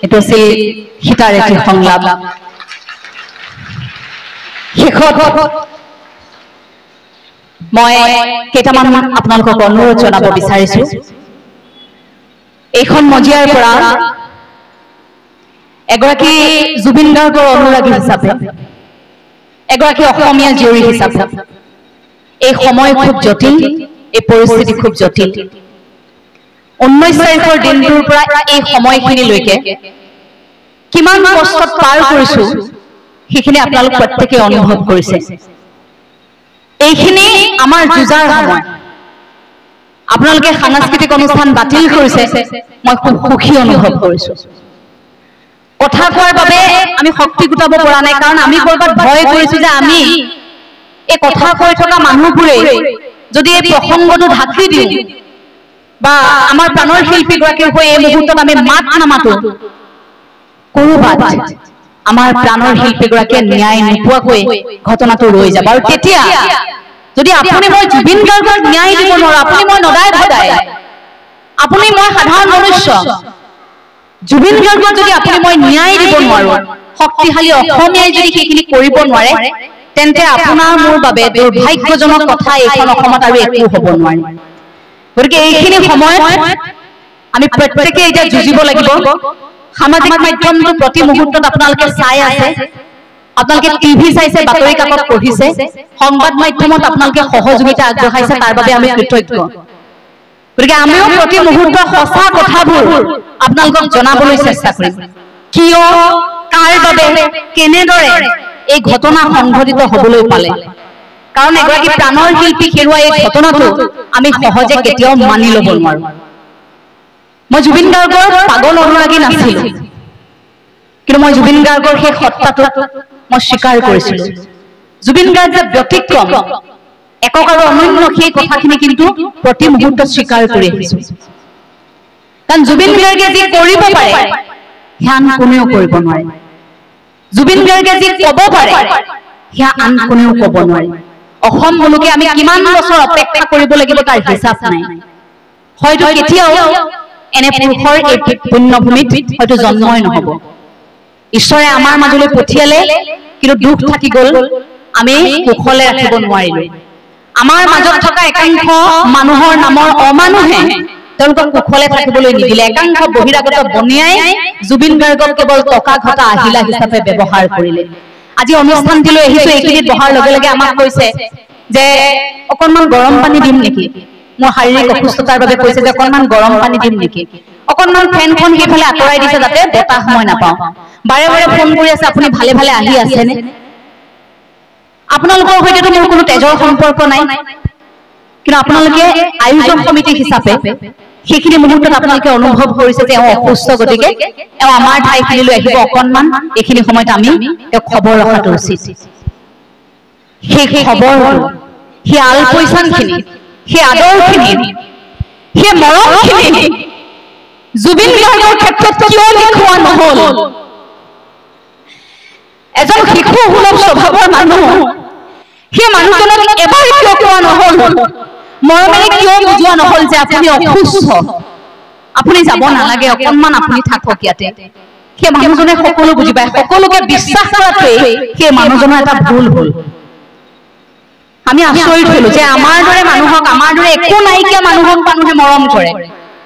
এইটো আছিল সীতাৰ এটি সংলাপ। শেষত মই কেইটামান আপোনালোকক অনুৰোধ জনাব বিচাৰিছো। এইখন মজিয়াৰ পৰা এগৰাকী জুবিন গাৰ্গৰ অনুৰাগী হিচাপে, এগৰাকী অসমীয়া জীয়ৰী হিচাপে এই সময় খুব জটিল, এই পৰিস্থিতি খুব জটিল। 19 তাৰিখৰ দিনটোৰ পৰা এই সময়খিনিলৈকে কিমান কষ্টত পাৰ কৰিছো সেইখিনি আপোনালোক প্ৰত্যেকে অনুভৱ কৰিছে। এইখিনি আমাৰ যুঁজাৰ সময়। আপোনালোকে সাংস্কৃতিক অনুষ্ঠান বাতিল কৰিছে, মই খুব সুখী অনুভৱ কৰিছো। কথা কোৱাৰ বাবে আমি শক্তি গোটাব পৰা নাই, কাৰণ আমি কৰবাত ভয় কৰিছো যে আমি এই কথা কৈ থকা মানুহবোৰে যদি এই প্ৰসংগটো ঢাকি দিওঁ বা আমাৰ প্ৰাণৰ শিল্পীগৰাকীৰ হৈ এই মুহূৰ্তত আমি মাত নামাতো, কৰবাত আমাৰ প্ৰাণৰ শিল্পীগৰাকীয়ে ন্যায় নোপোৱাকৈ ঘটনাটো ৰৈ যাব। আৰু তেতিয়া যদি আপুনি মই জুবিন গাৰ্গক ন্যায় দিব নোৱাৰো, আপুনি মই নদাই ভদাই, আপুনি মই সাধাৰণ মনুষ্য, জুবিন গাৰ্গক যদি আপুনি মই ন্যায় দিব নোৱাৰো, শক্তিশালী অসমীয়াই যদি সেইখিনি কৰিব নোৱাৰে, তেন্তে আপোনাৰ মোৰ বাবে দুৰ্ভাগ্যজনক কথা এইখন অসমত আৰু একো হ'ব নোৱাৰে। গতিকে এইখিনি সময়ত আমি প্ৰত্যেকে এতিয়া যুঁজিব লাগিব। সামাজিক মাধ্যমটো প্ৰতি মুহূৰ্তত আপোনালোকে চাই আছে, আপোনালোকে টিভি চাইছে, বাতৰি কাকত পঢ়িছে, সংবাদ মাধ্যমত আপোনালোকে সহযোগিতা আগবঢ়াইছে, তাৰ বাবে আমি কৃতজ্ঞ। গতিকে আমিও প্ৰতি মুহূৰ্তত সঁচা কথাবোৰ আপোনালোকক জনাবলৈ চেষ্টা কৰিম। কিয়, কাৰ বাবে, কেনেদৰে এই ঘটনা সংঘটিত হবলৈ পালে, কাৰণ এগৰাকী প্ৰাণৰ শিল্পী হেৰুৱা এই ঘটনাটো আমি সহজে কেতিয়াও মানি ল'ব নোৱাৰো। মই জুবিন গাৰ্গৰ পাগল অনুৰাগী নাছিলো, কিন্তু মই জুবিন গাৰ্গৰ সেই সত্তাটোক মই স্বীকাৰ কৰিছিলো। জুবিন গাৰ্গ যে ব্যতিক্ৰম, একক আৰু অনন্য, সেই কথাখিনি কিন্তু প্ৰতি মুহূৰ্তত স্বীকাৰ কৰি আহিছো। কাৰণ জুবিন গাৰ্গে যি কৰিব পাৰে সেয়া আন কোনেও কৰিব নোৱাৰে। জুবিন গাৰ্গে যি ক'ব পাৰে সেয়া আন কোনেও ক'ব নোৱাৰে। অসম মুলুকে আমি কিমান বছৰ অপেক্ষা কৰিব লাগিব তাৰ হিচাপ নাই। হয়তো কেতিয়াও এনে পুৰুষৰ এই পুণ্যভূমিত হয়তো জন্মই নহব। ঈশ্বৰে আমাৰ মাজলৈ পঠিয়ালে, কিন্তু দুখ থাকি গ'ল, আমি কুশলে ৰাখিব নোৱাৰিলো। আমাৰ মাজত থকা একাংশ মানুহৰ নামৰ অমানুহে তেওঁলোকক কুশলে থাকিবলৈ নিদিলে। একাংশ বহিৰাগত বনিয়াই জুবিন গাৰ্গক কেৱল টকা ঘটা আহিলা হিচাপে ব্যৱহাৰ কৰিলে। আজি অনুষ্ঠানটিলৈ আহিছো, এইখিনিত বহাৰ লগে লগে আমাক কৈছে যে অকণমান গৰম পানী দিম নেকি, মোৰ শাৰীৰিক অসুস্থতাৰ বাবে কৈছে যে অকণমান গৰম পানী দিম নেকি, অকণমান ফেনখন সেইফালে আঁতৰাই দিছে যাতে বতাহ মই নাপাওঁ, বাৰে বাৰে ফোন কৰি আছে আপুনি ভালে ভালে আহি আছেনে। আপোনালোকৰ সৈতেতো মোৰ কোনো তেজৰ সম্পৰ্ক নাই, কিন্তু আপোনালোকে আয়োজক সমিতি হিচাপে সেইখিনি মুহূৰ্তত আপোনালোকে অনুভৱ কৰিছে যে অসুস্থ, গতিকে আমাৰ ঠাইখিনিলৈ আহিব অকণমান, এইখিনি সময়ত আমি খবৰ ৰখাটো উচিত। সেই খবৰ, সেই আলপৈচানখিনি, সেই আদৰখিনি, সেই মৰমখিনি জুবিন গাৰ্গৰ ক্ষেত্ৰত কিয় দেখুওৱা নহল? এজন শিশু সুলভ স্বভাৱৰ মানুহ, সেই মানুহজনক এবাৰ কিয় কোৱা নহল, মৰমেৰে কিয় বুজোৱা নহল যে আপুনি অসুস্থ, আপুনি যাব নালাগে, অকণমান আপুনি থাকক ইয়াতে। সেই মানুহজনে সকলো বুজি পায়, সকলোকে বিশ্বাস কৰাটোৱেই সেই মানুহজনৰ এটা ভুল হ'ল। আমি আচৰিত হলো যে আমাৰ দৰে মানুহক, আমাৰ দৰে একো নাইকিয়া মানুহক মানুহে মৰম কৰে।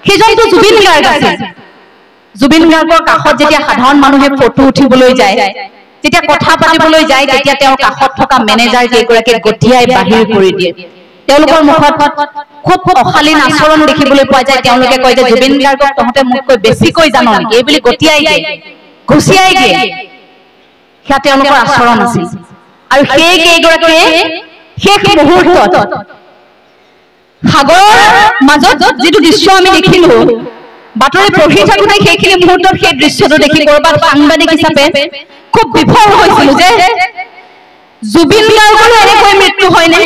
সেইজনটো জুবিন গাৰ্গ আছিল। জুবিন গাৰ্গৰ কাষত যেতিয়া সাধাৰণ মানুহে ফটো উঠিবলৈ যায়, যেতিয়া কথা পাতিবলৈ যায়, তেতিয়া তেওঁৰ কাষত থকা মেনেজাৰ কেইগৰাকীক গঠিয়াই বাহিৰ কৰি দিয়ে। তেওঁলোকৰ মুখত খুব অশালীন আচৰণ দেখিবলৈ পোৱা যায়। তেওঁলোকে কয় যে জুবিন গাৰ্গক তহঁতে মোতকৈ বেছিকৈ জান নেকি, এই বুলি গঠিয়াই দিয়ে, ঘুচিয়াই দিয়ে। সেয়া তেওঁলোকৰ আচৰণ আছিল। আৰু সেই কেইগৰাকীয়ে শেষ মুহূৰ্তত সাগৰৰ মাজত যিটো দৃশ্য আমি দেখিলো, বাতৰি পঢ়ি থাকোতে সেইখিনি মুহূৰ্তত সেই দৃশ্যটো দেখি কৰবাত সাংবাদিক হিচাপে খুব বিফল হৈছিলো যে জুবিন গাৰ্গৰো এনেকৈ মৃত্যু হয়নে?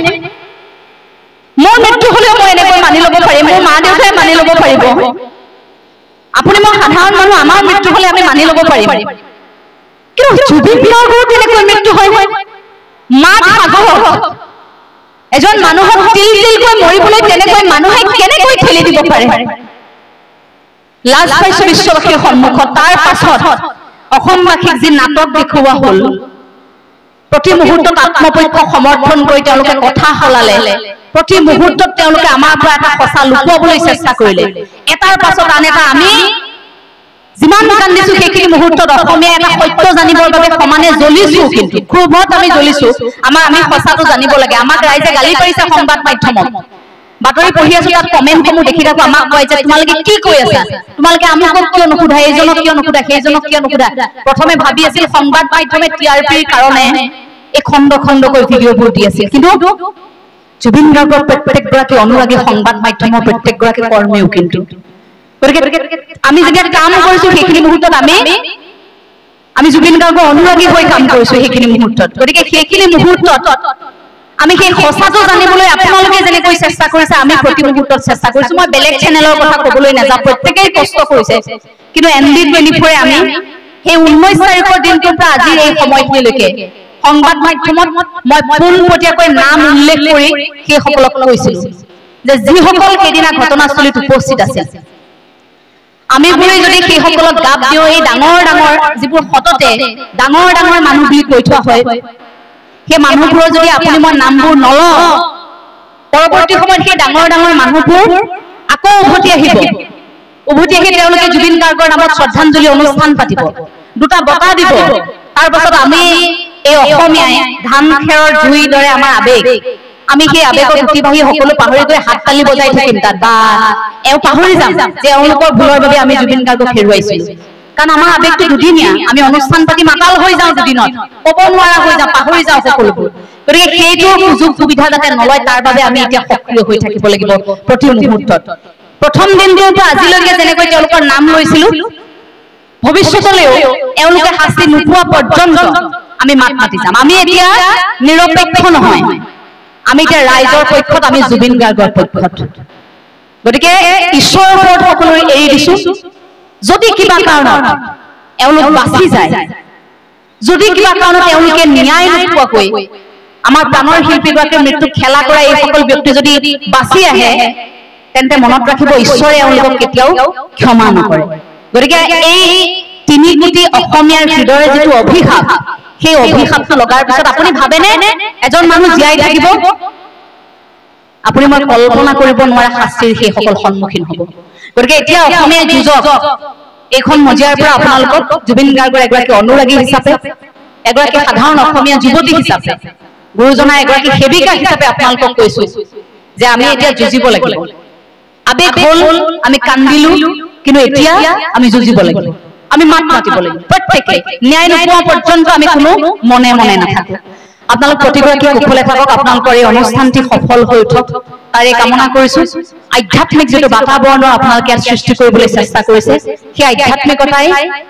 মোৰ মৃত্যু হলেও মই এনেকৈ মানি ল'ব পাৰিম, মোৰ মা দেউতাই মানি ল'ব পাৰিব, আপুনি মই সাধাৰণ মানুহ, আমাৰ মৃত্যু হলে আমি মানি ল'ব পাৰিম, কিন্তু জুবিন গাৰ্গৰো তেনেকৈ মৃত্যু হয়? মাত সাগৰ এজন মানুহক তিল তিলকৈ মৰিবলৈ তেনেকৈ মানুহে কেনেকৈ ঠেলি দিব পাৰে? লাজ পাইছো বিশ্ববাসীৰ সন্মুখত। তাৰ পাছত অসমবাসীক যি নাটক দেখুওৱা হল, প্ৰতি মুহূৰ্তত আত্মপক্ষ সমৰ্থন কৰি তেওঁলোকে কথা সলালে, প্ৰতি মুহূৰ্তত তেওঁলোকে আমাৰ পৰা এটা সঁচা লুকুৱাবলৈ চেষ্টা কৰিলে, এটাৰ পাছত আন এটা। আমি যিমান কান্দিছো সেইখিনি মুহূৰ্তত অসমীয়া এটা সত্য জানিবৰ বাবে সমানে জ্বলিছো, কিন্তু ক্ৰোধত আমি জ্বলিছো। আমি সঁচাটো জানিব লাগে। আমাক ৰাইজে গালি পাৰিছে সংবাদ মাধ্যমত, বাতৰি পঢ়ি আছো, তাত কমেণ্টসমূহ দেখি থাকো, আমাক কয় যে তোমালোকে কি কৈ আছা, তোমালোকে আমুকক কিয় নুসুধা, এইজনক কিয় নুসুধা, সেইজনক কিয় নুসুধা। প্ৰথমে ভাবি আছিল সংবাদ মাধ্যমে টিআৰপিৰ কাৰণে এই খণ্ড খণ্ডকৈ ভিডিঅ'বোৰ দি আছিল, কিন্তু জুবিন গাৰ্গৰ প্ৰত্যেকগৰাকী অনুৰাগী সংবাদ মাধ্যমৰ প্ৰত্যেকগৰাকী কৰ্মীও কিন্তু, গতিকে আমি যেতিয়া কাম কৰিছো সেইখিনি মুহূৰ্তত আমি জুবিন গাৰ্গৰ অনুৰাগী হৈ কাম কৰিছো সেইখিনি মুহূৰ্তত। গতিকে সেইখিনি মুহূৰ্তত আমি সেই সঁচাটো জানিবলৈ আপোনালোকে যেনেকৈ চেষ্টা কৰিছে, আমি প্ৰতি মুহূৰ্তত চেষ্টা কৰিছো। মই বেলেগ চেনেলৰ কথা কবলৈ নাযাওঁ, প্ৰত্যেকেই কষ্ট কৰিছে, কিন্তু ND24 আমি সেই 19 তাৰিখৰ দিনটোৰ পৰা আজিৰ এই সময়খিনিলৈকে সংবাদ মাধ্যমত মই পোনপটীয়াকৈ নাম উল্লেখ কৰি সেইসকলক কৈছিলো যে যিসকল সেইদিনা ঘটনাস্থলীত উপস্থিত আছিল, আমি বোৰে যদি সেইসকলক গাপ দিওঁ, এই ডাঙৰ ডাঙৰ যিবোৰ সততে ডাঙৰ ডাঙৰ মানুহ বুলি কৈ থোৱা হয়, সেই মানুহবোৰৰ যদি আপুনি মই নামবোৰ নলওঁ, পৰৱৰ্তী সময়ত সেই ডাঙৰ ডাঙৰ মানুহবোৰ আকৌ উভতি আহিব, উভতি আহি তেওঁলোকে জুবিন গাৰ্গৰ নামত শ্ৰদ্ধাঞ্জলি অনুষ্ঠান পাতিব, দুটা বঁটা দিব। তাৰ পাছত আমি এই অসমীয়াই ধান খেৰৰ জুইৰ দৰে আমাৰ আবেগ, আমি সেই আবেগত উঠিবাহি সকলো পাহৰি গৈ হাত তালি বজাই থাকিম তাত, বা এওঁ পাহৰি যাম যে এওঁলোকৰ ভুলৰ বাবে আমি জুবিন গাৰ্গক হেৰুৱাইছিলো। কাৰণ আমাৰ আবেগটো দুদিনীয়া, আমি অনুষ্ঠান পাতি মাতাল হৈ যাওঁ দুদিনত, ক'ব নোৱাৰা হৈ যাওঁ, পাহৰি যাওঁ সকলোবোৰ। গতিকে সেইটো সুযোগ সুবিধা যাতে নলয়, তাৰ বাবে আমি এতিয়া সক্ৰিয় হৈ থাকিব লাগিব প্ৰতি মুহূৰ্তত। প্ৰথম দিনটোৰ পৰা আজিলৈকে যেনেকৈ তেওঁলোকৰ নাম লৈছিলো, ভৱিষ্যতলৈও এওঁলোকে শাস্তি নোপোৱা পৰ্যন্ত আমি মাত মাতি যাম। আমি এতিয়া নিৰপেক্ষ নহয়, আমি এতিয়া ৰাইজৰ পক্ষত, আমি জুবিন গাৰ্গৰ পক্ষত। গতিকে ঈশ্বৰৰ ওপৰত সকলোৰে এৰি দিছো। যদি কিবা কাৰণত এওঁলোক বাচি যায়, যদি কিবা কাৰণত এওঁলোকে ন্যায় নোপোৱাকৈ আমাৰ প্ৰাণৰ শিল্পীগৰাকীৰ মৃত্যু খেলা কৰা এইসকল ব্যক্তি যদি বাচি আহে, তেন্তে মনত ৰাখিব ঈশ্বৰে এওঁলোকক কেতিয়াও ক্ষমা নকৰে। গতিকে এই 3 কোটি অসমীয়াৰ হৃদয়ৰ যিটো অভিশাপ, সেই অভিশাপটো লগাৰ পিছত আপুনি ভাবেনে এজন মানুহ জীয়াই থাকিব? আপুনি মই কল্পনা কৰিব নোৱাৰা শাস্তিৰ সেইসকল সন্মুখীন হ'ব। গতিকে এতিয়া অসমীয়া যুঁজক এইখন মজিয়াৰ পৰা আপোনালোকক জুবিন গাৰ্গৰ এগৰাকী অনুৰাগী হিচাপে, এগৰাকী সাধাৰণ অসমীয়া যুৱতী হিচাপে গুৰুজনা এগৰাকী সেৱিকা হিচাপে আপোনালোকক কৈছো যে আমি এতিয়া যুঁজিব লাগিব। আবেগ হ'ল, আমি কান্দিলো, কিন্তু এতিয়া আমি যুঁজিব লাগিব, আমি মাত মাতিব লাগিব। প্ৰত্যেকে ন্যায় নোপোৱা পৰ্যন্ত আমি কোনো মনে মনে নাথাকো। আপোনালোক প্ৰতিগৰাকী কুশলে থাকক, আপোনালোকৰ এই অনুষ্ঠানটি সফল হৈ উঠক তাৰে কামনা কৰিছো। আধ্যাত্মিক যিটো বাতাবৰণৰ আপোনালোকে সৃষ্টি কৰিবলৈ চেষ্টা কৰিছে, সেই আধ্যাত্মিকতাই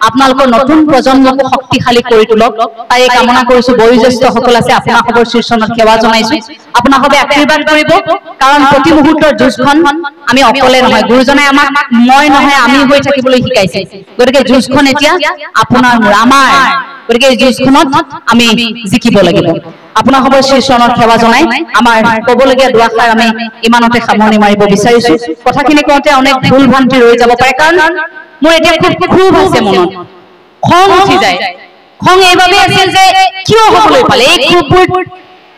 আপোনালোকৰ নতুন প্ৰজন্মক শক্তিশালী কৰি তোলক তাৰে কামনা কৰিছো। বয়োজ্যেষ্ঠসকল আছে, আপোনালোকৰ শীৰ্ষণত সেৱা জনাইছো, আপোনালোকে আশীৰ্বাদ কৰিব, কাৰণ প্ৰতি মুহূৰ্তৰ যুঁজখন আমি অকলে নহয়, গুৰুজনাই আমাক মই নহয় আমি হৈ থাকিবলৈ শিকাইছে। গতিকে যুঁজখন এতিয়া আপোনাৰ আমাৰ, গতিকে এই যুঁজখনত আমি জিকিব লাগিব। আপোনালোকৰ শীৰ্ষণত সেৱা জনাই আমাৰ ক'বলগীয়া দুআষাৰ আমি ইমানতে সামৰণি মাৰিব বিচাৰিছো। কথাখিনি কওঁতে অনেক ভুল ভ্ৰান্তি ৰৈ যাব পাৰে, কাৰণ মোৰ এতিয়া খুব ক্ষোভ আছে মনত, খং উঠি যায়। খং এইবাবে আছিল যে কিয় হ'বলৈ পালে, এই ক্ষোভবোৰ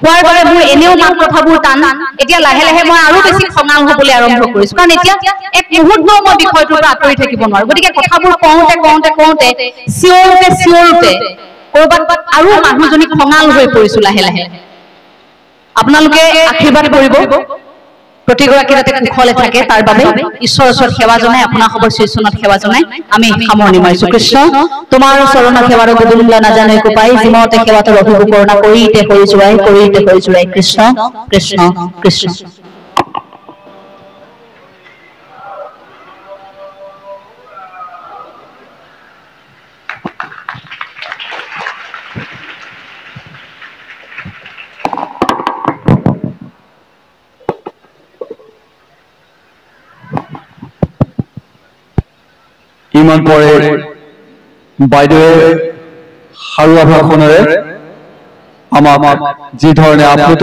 হোৱাৰ বাবে মোৰ এনেও মাত কথাবোৰ টান, এতিয়া লাহে লাহে মই আৰু বেছি খঙাল হ'বলৈ আৰম্ভ কৰিছো, কাৰণ এতিয়া এক মুহূৰ্ত মই বিষয়টোৰ পৰা আঁতৰি থাকিব নোৱাৰো। গতিকে কথাবোৰ কওঁতে কওঁতে কওঁতে চিঞৰোতে ক'ৰবাত আৰু মানুহজনী খঙাল হৈ পৰিছো লাহে লাহে। আপোনালোকে আশীৰ্বাদ কৰিব, প্ৰতিগৰাকী যাতে কুশলে থাকে তাৰ বাবে ঈশ্বৰৰ ওচৰত সেৱা জনাই আপোনালোকৰ শীৰ্ষণত সেৱা জনাই আমি সামৰণি মাৰিছো। কৃষ্ণ তোমাৰ চৰণৰ সেৱাৰ গুদুমলা নাজানে কোপাই, যিমতে সেৱাটো ৰঘুকু কৰুণা কৰিতে হৈ জোৰাই। কৃষ্ণ কৃষ্ণ কৃষ্ণ। ইমান পৰে বাইদেৱে সাৰুৱা ভাষণেৰে আমাক যি ধৰণে আপ্লুত